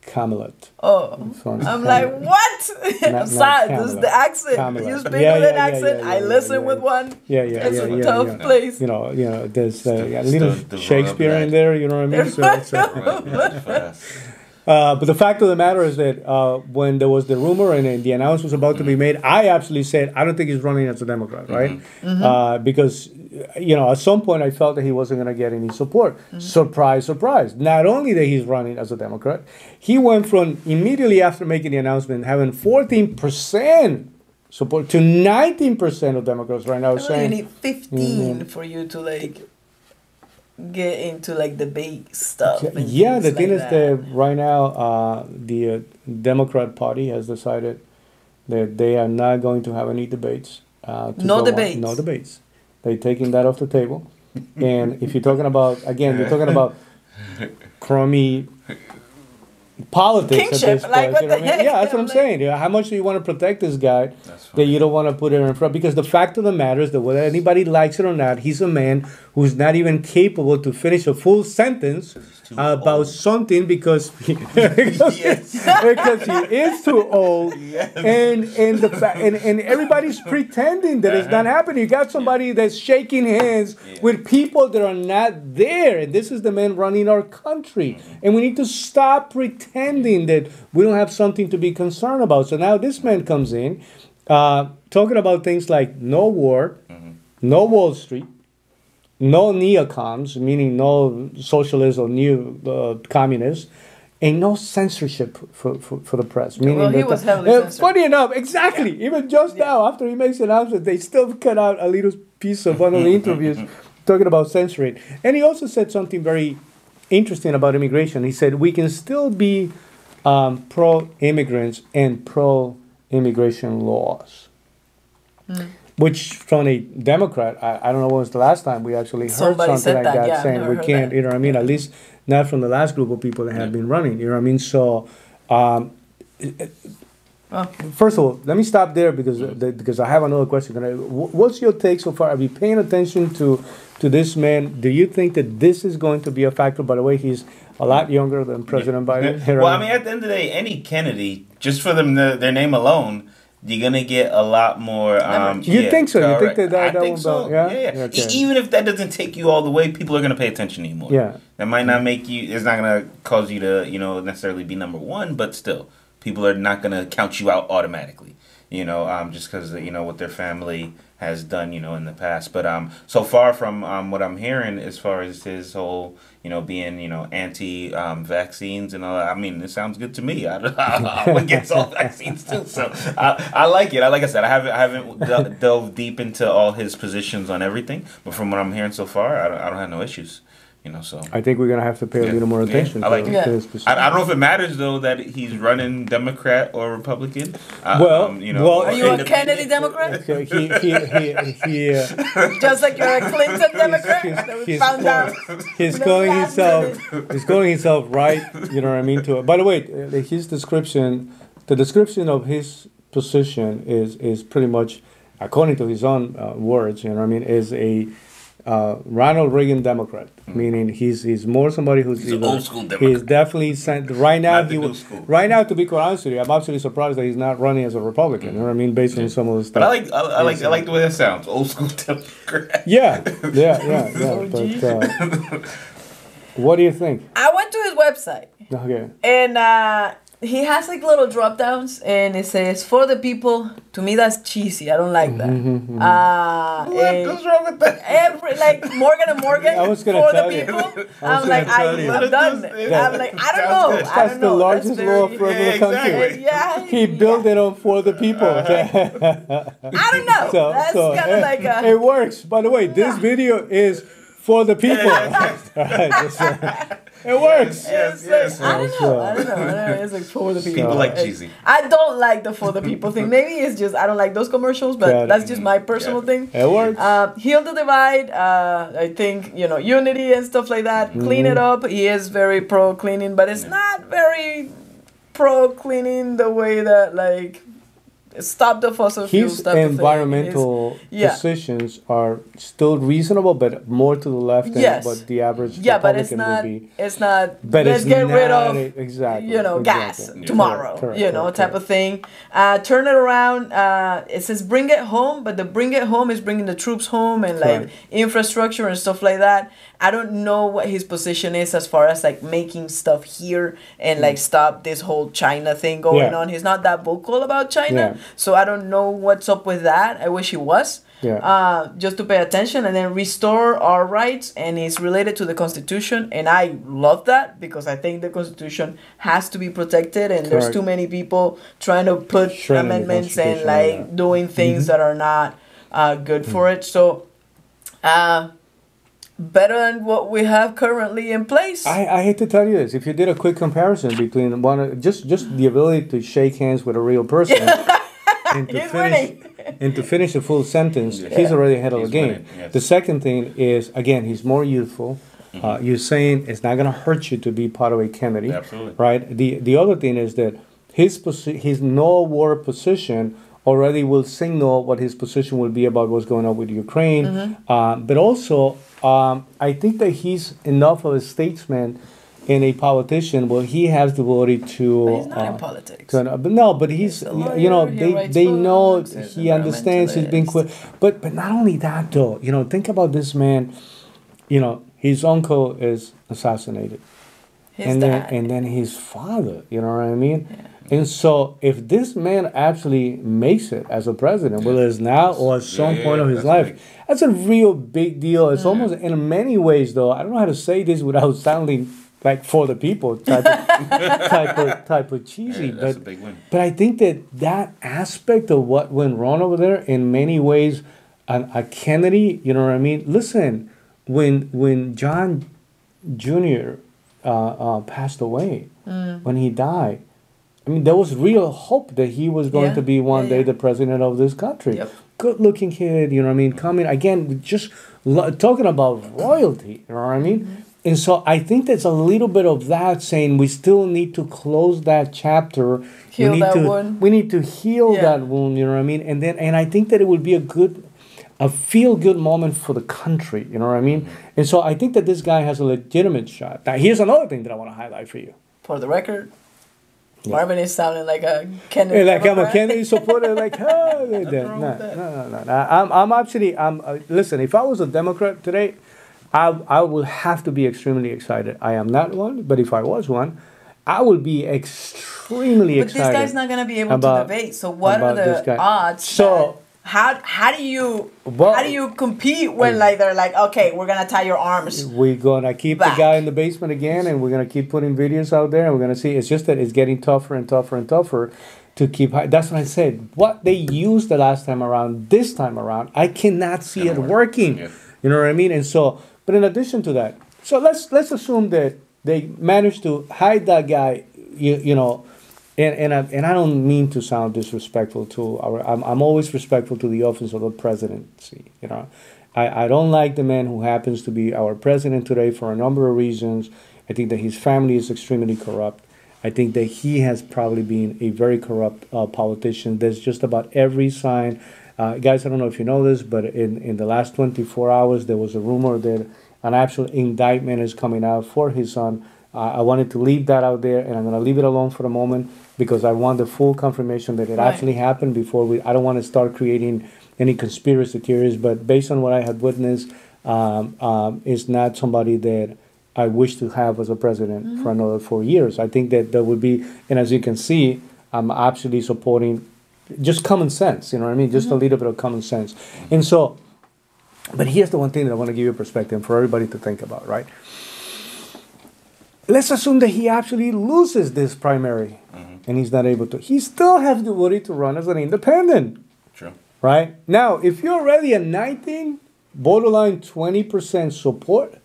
Camelot. Oh, Sorry, I'm Camelot. like, what? I'm not sorry, this is Camelot. the accent. Camelot. You speak Yeah, with yeah, an yeah, accent, yeah, I yeah, listen yeah, with one. Yeah, yeah, It's yeah, a yeah, tough yeah. place. There's a Still little the royal Shakespeare in blood. there, you know what I mean? But the fact of the matter is that when there was the rumor and the announcement was about to be made, I absolutely said, I don't think he's running as a Democrat, right? Because, at some point I felt that he wasn't going to get any support. Surprise, surprise. Not only that he's running as a Democrat, he went from immediately after making the announcement having 14% support to 19% of Democrats right now You saying... need 15 for you to get into debate stuff. And Yeah, the things thing like is that right now the Democrat Party has decided that they are not going to have any debates. No debates. No debates. They're taking that off the table. And if you're talking about, again, you're talking about crummy politics Kingship, at this like, point. what You know the what I mean? heck? Yeah, that's what I'm Like- saying. How much do you want to protect this guy that you don't want to put it in front? Because the fact of the matter is that whether anybody likes it or not, he's a man who's not even capable to finish a full sentence about old. something because Yes. because he is too old, Yes. and everybody's pretending that it's not happening. You got somebody that's shaking hands with people that are not there, and this is the man running our country, and we need to stop pretending that we don't have something to be concerned about. So now this man comes in, talking about things like no war, no Wall Street, no neocons, meaning no socialists or new communists, and no censorship for the press. Meaning Well, he that was heavily censored. funny enough, exactly. Even just now, after he makes the announcement, they still cut out a little piece of one of the interviews talking about censoring. And he also said something very interesting about immigration. He said we can still be pro-immigrants and pro-immigration laws. Which, from a Democrat, I don't know when was the last time we actually heard Somebody something said like that, that, yeah, I've saying never we heard can't, that. you know what I mean? At least not from the last group of people that have been running, you know what I mean? So, first of all, let me stop there because I have another question. What's your take so far? Are you paying attention to this man? Do you think that this is going to be a factor? By the way, he's a lot younger than President Biden. Well, I mean, at the end of the day, any Kennedy, just for them their name alone, you're gonna get a lot more. You think so? You think correct. that I think will so. go? Yeah. Yeah. Even if that doesn't take you all the way, people are gonna pay attention to you more. Yeah. That might not make you. It's not gonna cause you to, necessarily be number one, but still, people are not gonna count you out automatically. Just because what their family has done, in the past. But so far from what I'm hearing, as far as his whole, being anti-vaccines and all that, I mean, it sounds good to me. I'm against all vaccines too, so I like it. Like I said, I haven't delved deep into all his positions on everything, but from what I'm hearing so far, I don't have no issues. So I think we're gonna have to pay a little more attention. I like to it. his position. I don't know if it matters though that he's running Democrat or Republican. Well, are you a Kennedy Democrat? So he Just like you're a Clinton Democrat? That we he's found out. he's No calling last himself right. You know what I mean? To it. By the way, his description, the description of his position is pretty much, according to his own words. You know what I mean? Is a Ronald Reagan Democrat, meaning he's more somebody who's He's an old school Democrat. He's definitely right now. Not the new school. Right now, to be quite honest with you, I'm absolutely surprised that he's not running as a Republican. You know what I mean? Based on some of the stuff. But I like the way that sounds. Old school Democrat. Yeah. But what do you think? I went to his website. Okay. And he has little drop downs, and it says for the people. To me, that's cheesy. I don't like that. What's wrong with that? Morgan and Morgan I was gonna for tell the you. people. I was I'm like, gonna tell you. I've done it. I'm like, I don't know. Sounds good. I That's don't the know. largest That's law very- firm in the country. exactly. Yeah. He built it on for the people. I don't know. That's kind of like a. it works. By the way, this video is for the people. It works. Yes. I don't know. It's like for the people. People like cheesy. I don't like the for the people thing. Maybe it's just I don't like those commercials, but that's just my personal thing. It works. Heal the divide. I think unity and stuff like that. Clean it up. He is very pro cleaning, but it's not very pro cleaning the way that like. Stop the fossil fuel stuff. His environmental positions are still reasonable, but more to the left than what the average Republican would be. It's not. But let's get rid of gas tomorrow. Correct. Type of thing. Turn it around. It says bring it home, but the bring it home is bringing the troops home and like infrastructure and stuff like that. I don't know what his position is as far as like making stuff here and like stop this whole China thing going on. He's not that vocal about China, so I don't know what's up with that. I wish he was. Just to pay attention and then restore our rights, and it's related to the Constitution, and I love that because I think the Constitution has to be protected, and there's too many people trying to put amendments and like doing things that are not good for it. So. Better than what we have currently in place. I hate to tell you this. If you did a quick comparison between just the ability to shake hands with a real person and to finish a full sentence, he's already ahead of the game. The second thing is, again, he's more youthful. You're saying it's not going to hurt you to be part of a Kennedy. Absolutely. Right? The other thing is that his no war position already will signal what his position will be about what's going on with Ukraine. But also, I think that he's enough of a statesman and a politician where he has the ability to. But he's not in politics. But he's lawyer, they know he understands. He's been quick. But not only that though. Think about this man. His uncle is assassinated, and then his father. You know what I mean? Yeah. And so, if this man actually makes it as a president, whether it's now or at some point of his life, that's a real big deal. It's almost, in many ways, though, I don't know how to say this without sounding like for the people type of cheesy. That's a big win. But I think that aspect of what went wrong over there, in many ways, a Kennedy, you know what I mean? Listen, when John Jr. Passed away, when he died, I mean, there was real hope that he was going to be one day the president of this country. Yep. Good-looking kid, you know what I mean? Coming, again, just talking about royalty, you know what I mean? And so I think there's a little bit of that saying we still need to close that chapter. Heal that wound. We need to heal that wound, you know what I mean? And I think that it would be a feel-good moment for the country, you know what I mean? And so I think that this guy has a legitimate shot. Now, here's another thing that I want to highlight for you. For the record, Marvin is sounding like a Kennedy. Like I'm a Kennedy supporter. Like, no. I'm actually. Listen, if I was a Democrat today, I would have to be extremely excited. I am not one, but if I was one, I would be extremely excited. But this guy's not going to be able to debate. So what are the odds? So how do you compete when they're like, okay, we're gonna tie your arms? We're gonna keep the guy in the basement again, and we're gonna keep putting videos out there, and we're gonna see. It's just that it's getting tougher and tougher and tougher to keep. That's what I said. What they used the last time around, this time around, I cannot see it working. Yeah. You know what I mean? And so, but in addition to that, so let's assume that they managed to hide that guy. And I don't mean to sound disrespectful to I'm always respectful to the office of the presidency. I don't like the man who happens to be our president today for a number of reasons. I think that his family is extremely corrupt. I think that he has probably been a very corrupt politician. There's just about every sign. Guys, I don't know if you know this, but in the last 24 hours, there was a rumor that an actual indictment is coming out for his son. I wanted to leave that out there, and I'm going to leave it alone for the moment because I want the full confirmation that it actually happened before I don't want to start creating any conspiracy theories, but based on what I had witnessed, is not somebody that I wish to have as a president for another 4 years. I think that there would be, and as you can see, I'm actually supporting just common sense, you know what I mean? Just a little bit of common sense. And so, but here's the one thing that I want to give you a perspective for everybody to think about, right? Let's assume that he actually loses this primary and he's not able to. He still has the ability to run as an independent. True. Right? Now, if you're already at 19, borderline 20% support,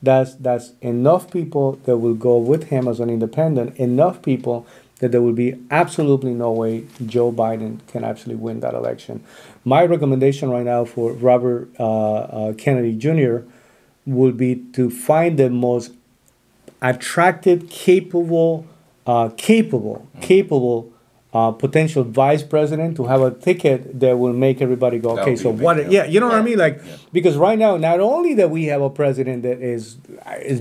that's enough people that will go with him as an independent, enough people that there will be absolutely no way Joe Biden can actually win that election. My recommendation right now for Robert Kennedy Jr. would be to find the most attractive, capable potential vice president to have a ticket that will make everybody go, okay, so what? Yeah, you know what I mean? Like, because right now, not only that we have a president that is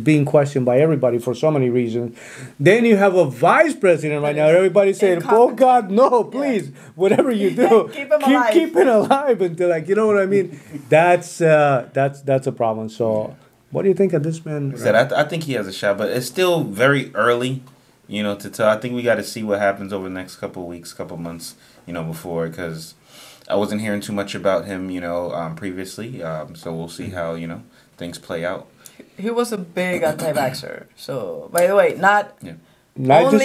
being questioned by everybody for so many reasons, then you have a vice president right now. Everybody's saying, oh God, no, please, whatever you do, keep it alive until, like, you know what I mean? That's a problem. So, what do you think of this man? I think he has a shot, but it's still very early. To tell. I think we got to see what happens over the next couple of weeks, couple of months, before, because I wasn't hearing too much about him, previously. So we'll see how, things play out. He was a big anti-vaxxer. So, by the way, not only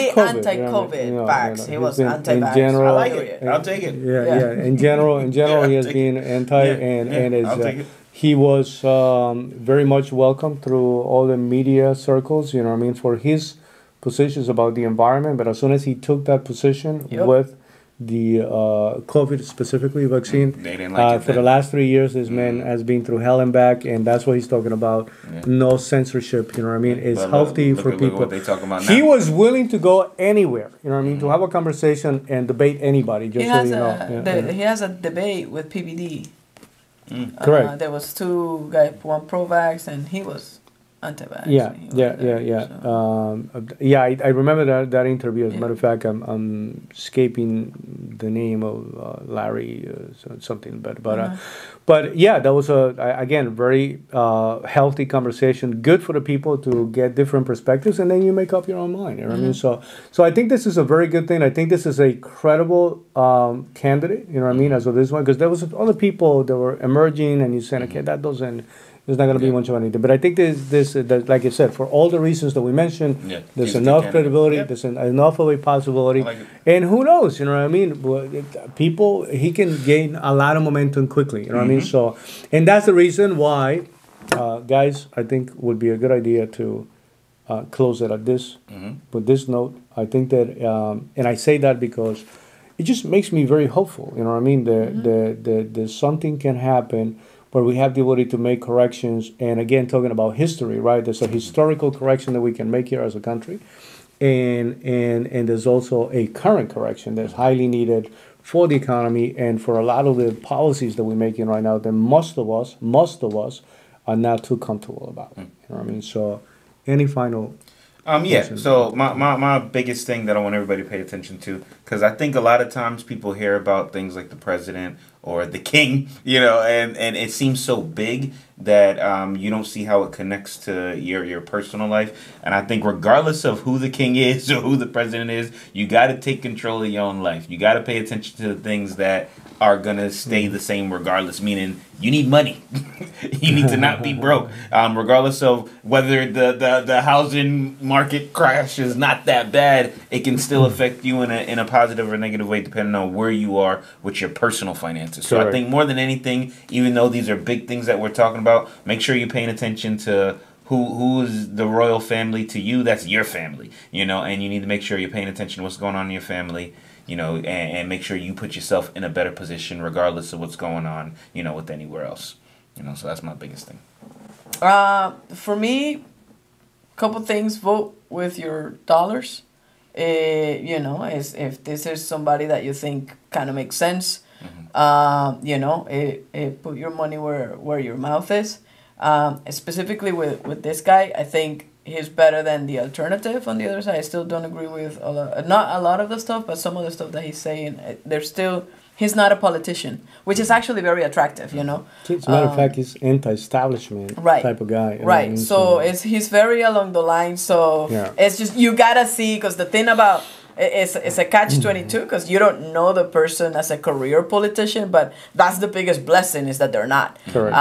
just COVID, anti-COVID vax. He was anti-vax. In general, I like it. I'll take it. Yeah. In general, he has been anti, and he was very much welcome through all the media circles. For his positions about the environment, but as soon as he took that position with the COVID specifically vaccine, they didn't like it for the last 3 years, this man has been through hell and back, and that's what he's talking about. No censorship, It's healthy for people. What they talking about now. He was willing to go anywhere, to have a conversation and debate anybody. Just he has a debate with PBD. Correct. There was two guys, one pro-vax, and he was anti-vax. I remember that interview. As a matter of fact, I'm escaping the name of Larry something, but yeah, that was again very healthy conversation. Good for the people to get different perspectives, and then you make up your own mind. You know what I mean? So I think this is a very good thing. I think this is a credible candidate. You know what I mean? As of this one, because there was other people that were emerging, and you said, okay, that doesn't. There's not going to be much of anything. But I think this, like I said, for all the reasons that we mentioned, there's enough credibility, there's enough of a possibility. Like, and who knows, you know what I mean? People, he can gain a lot of momentum quickly, you know what I mean? So, and that's the reason why, guys, I think would be a good idea to close it at this, with this note. I think that, and I say that because it just makes me very hopeful, you know what I mean? That something can happen where we have the ability to make corrections, and again, talking about history, right? There's a historical correction that we can make here as a country, and there's also a current correction that's highly needed for the economy and for a lot of the policies that we're making right now that most of us are not too comfortable about. You know what I mean? So, any final? So my biggest thing that I want everybody to pay attention to, because I think a lot of times people hear about things like the president or the king, and it seems so big that you don't see how it connects to your personal life. And I think regardless of who the king is or who the president is, you got to take control of your own life. You got to pay attention to the things that are going to stay the same regardless, meaning you need money. You need to not be broke. Regardless of whether the housing market crash is not that bad, it can still affect you in a positive or negative way depending on where you are with your personal finances. So I think more than anything, even though these are big things that we're talking about, make sure you're paying attention to who is the royal family to you. That's your family, and you need to make sure you're paying attention to what's going on in your family. And make sure you put yourself in a better position regardless of what's going on, with anywhere else. So that's my biggest thing. For me, couple things. Vote with your dollars. If this is somebody that you think kind of makes sense, put your money where your mouth is. Specifically with this guy, I think he's better than the alternative on the other side. I still don't agree with not a lot of the stuff, but some of the stuff that he's saying. He's not a politician, which is actually very attractive, As a matter of fact, he's anti-establishment type of guy. Right. I mean? So he's very along the line. So it's just, you gotta see, because the thing about it's a catch-22, because you don't know the person as a career politician, but that's the biggest blessing, is that they're not. Correct.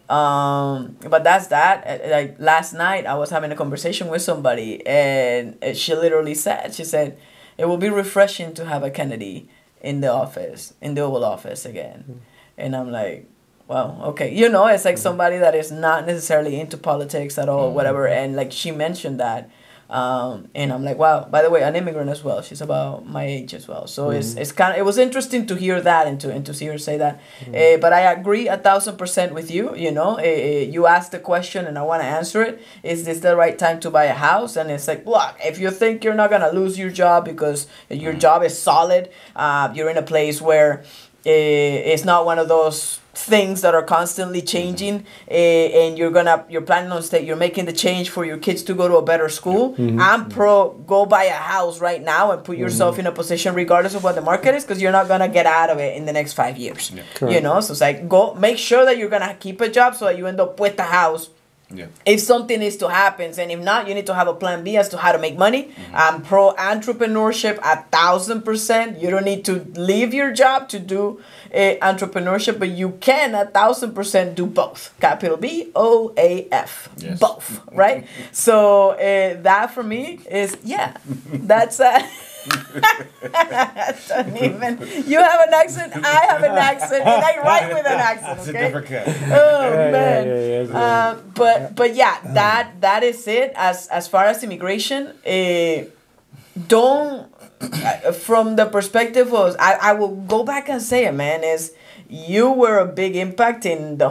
But that's that. Like last night, I was having a conversation with somebody, and she literally said, it will be refreshing to have a Kennedy in the office, in the Oval Office again. And I'm like, Wow. Okay. You know, it's like somebody that is not necessarily into politics at all, whatever. And like she mentioned that, and I'm like, wow. By the way, an immigrant as well. She's about my age as well. So it's kind of, it was interesting to hear that and to see her say that. But I agree 1,000% with you. You know, you asked the question and I want to answer it. Is this the right time to buy a house? And it's like, look, if you think you're not gonna lose your job because your job is solid, you're in a place where it's not one of those things that are constantly changing, and you're planning on you're making the change for your kids to go to a better school. I'm pro go buy a house right now and put yourself in a position regardless of what the market is, because you're not gonna get out of it in the next 5 years. You know, so it's like, go make sure that you're gonna keep a job so that you end up with the house. If something is to happen, and if not, you need to have a plan B as to how to make money. I'm pro entrepreneurship 1,000%. You don't need to leave your job to do entrepreneurship, but you can 1,000% do both. Capital BOAF. Yes. Both, right? So that for me is, that's don't even. You have an accent. I have an accent, and I write with an accent. Okay. It's a different cat. Oh man. But yeah, that is it. As far as immigration, don't. From the perspective of, I will go back and say it, man. Is you were a big impact in the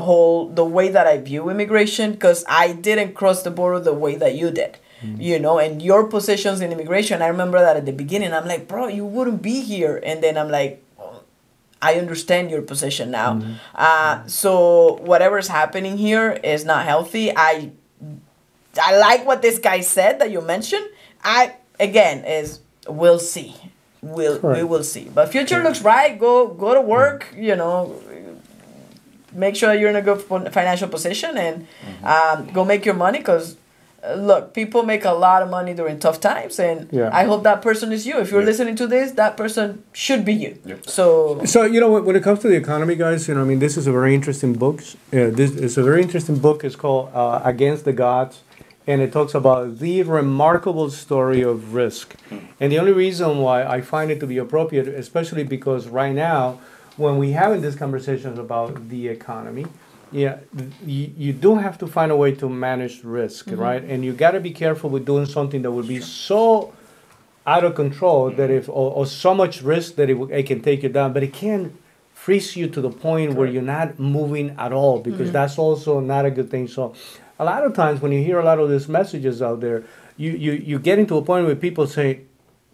way that I view immigration, because I didn't cross the border the way that you did. You know, and your positions in immigration, I remember that at the beginning, I'm like, bro, you wouldn't be here. And then I'm like, I understand your position now. So whatever's happening here is not healthy. I like what this guy said that you mentioned. We'll see. We will see. But future looks right. Go to work, you know. Make sure you're in a good financial position and go make your money, because look, people make a lot of money during tough times, and I hope that person is you. If you're listening to this, that person should be you. So you know, when it comes to the economy, guys, you know, I mean, this is a very interesting book. This is a very interesting book. It's called Against the Gods, and it talks about the remarkable story of risk. And the only reason why I find it to be appropriate, especially because right now, when we're having these conversations about the economy, you do have to find a way to manage risk, right? And you got to be careful with doing something that would be so out of control that or so much risk that it can take you down, but it can freeze you to the point where you're not moving at all, because that's also not a good thing. So a lot of times when you hear a lot of these messages out there, you get into a point where people say,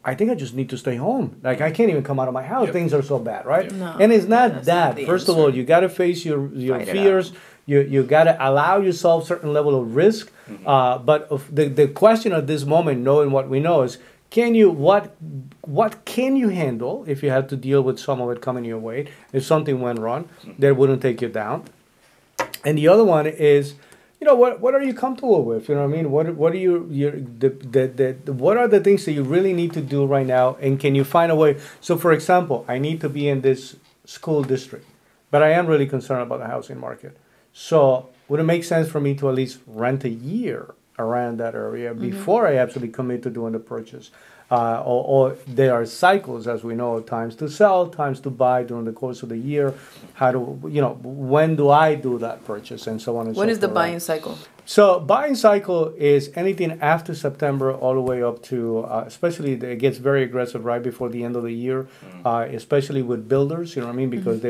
I think I just need to stay home. Like, I can't even come out of my house. Things are so bad, right? No, and it's not that. First of all, you got to face your fears. You got to allow yourself certain level of risk. But the question at this moment, knowing what we know, is what can you handle if you have to deal with some of it coming your way? If something went wrong, that wouldn't take you down. And the other one is, you know, what are you comfortable with? You know what I mean? What are the things that you really need to do right now? And can you find a way? So, for example, I need to be in this school district, but I am really concerned about the housing market. So, would it make sense for me to at least rent a year around that area before I actually commit to doing the purchase? Or there are cycles, as we know, times to sell, times to buy during the course of the year. When do I do that purchase, and so on and so forth. When is the buying cycle? So buying cycle is anything after September all the way up to, especially it gets very aggressive right before the end of the year, especially with builders, you know what I mean? Because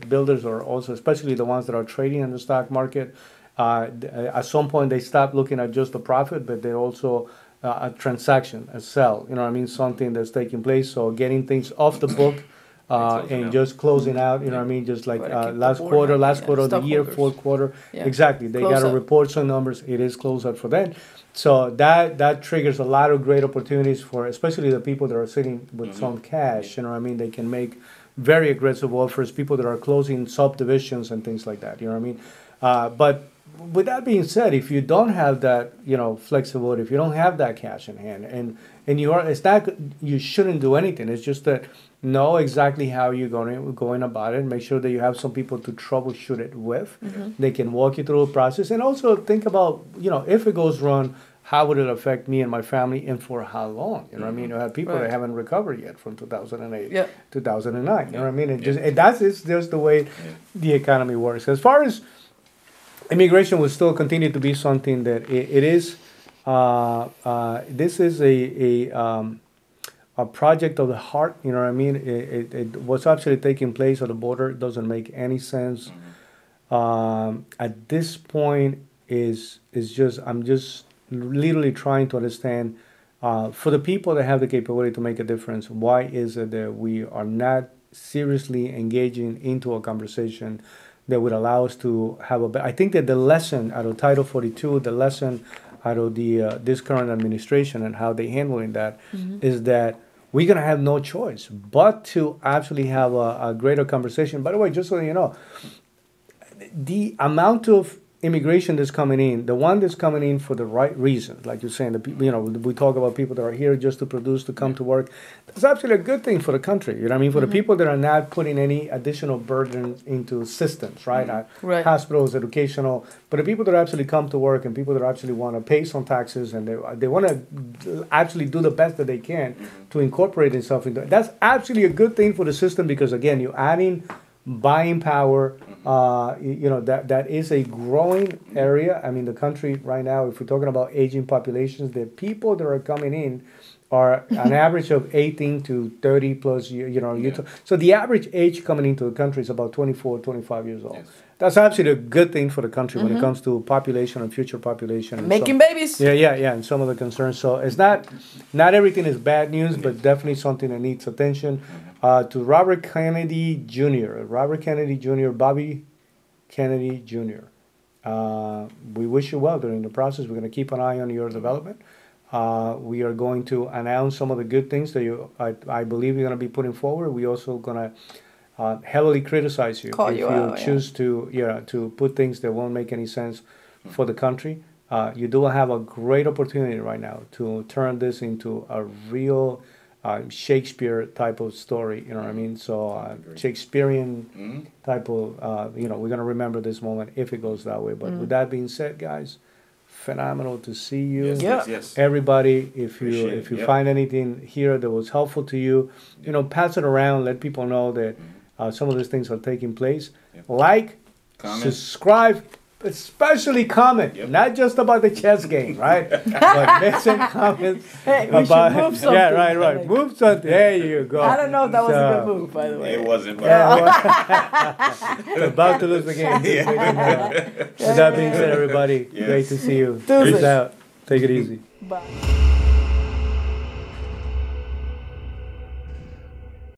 builders are also, especially the ones that are trading in the stock market, at some point they stop looking at just the profit, but they also a transaction, a sell, you know what I mean, something that's taking place. So getting things off the book and just closing out, you know what I mean, just like last quarter of the year, fourth quarter. Yeah. Exactly. They got to report some numbers. It is close out for them. So that triggers a lot of great opportunities for especially the people that are sitting with some cash, you know what I mean. They can make very aggressive offers, people that are closing subdivisions and things like that, you know what I mean. But with that being said, if you don't have that, you know, flexibility, if you don't have that cash in hand, and it's not, you shouldn't do anything. It's just that know exactly how you're going about it. Make sure that you have some people to troubleshoot it with. They can walk you through the process, and also think about, you know, if it goes wrong, how would it affect me and my family, and for how long? You know what I mean? You have people that haven't recovered yet from 2008, 2009. You know what I mean? It's just the way the economy works. As far as immigration will still continue to be something that it is. This is a project of the heart. You know what I mean? What's actually taking place at the border doesn't make any sense. At this point, I'm just literally trying to understand for the people that have the capability to make a difference. Why is it that we are not seriously engaging into a conversation that would allow us to have I think that the lesson out of Title 42, the lesson out of this current administration and how they handling that is that we're going to have no choice but to actually have a greater conversation. By the way, just so you know, the amount of immigration that's coming in, the one that's coming in for the right reasons, like you're saying, we talk about people that are here just to produce, to come to work. That's actually a good thing for the country. You know what I mean? For the people that are not putting any additional burden into systems, right? Hospitals, educational, but the people that actually come to work and people that actually want to pay some taxes and they want to actually do the best that they can to incorporate themselves into it. That's actually a good thing for the system because, again, you're adding buying power. That is a growing area. I mean, the country right now, if we're talking about aging populations, the people that are coming in are an average of 18 to 30 plus years. So the average age coming into the country is about 24, 25 years old. Yes. That's actually a good thing for the country when it comes to population and future population. And making babies. And some of the concerns. So it's not everything is bad news, but definitely something that needs attention. To Robert Kennedy Jr., Bobby Kennedy Jr., we wish you well during the process. We're going to keep an eye on your development. We are going to announce some of the good things that I believe you're going to be putting forward. We're also going to heavily criticize you if you choose to put things that won't make any sense for the country. You do have a great opportunity right now to turn this into a real Shakespeare type of story, you know what I mean? So Shakespearean type of, we're going to remember this moment if it goes that way. But with that being said, guys, phenomenal to see you. Yes. Everybody, if you find anything here that was helpful to you, pass it around. Let people know that some of these things are taking place. Like, comment, subscribe, especially comment, not just about the chess game, right? But make some comments about move something. Yeah, right. Move something. There you go. I don't know if that was a good move, by the way. It wasn't. About to lose the game. With that being said, everybody, great to see you. Peace out. Take it easy. Bye.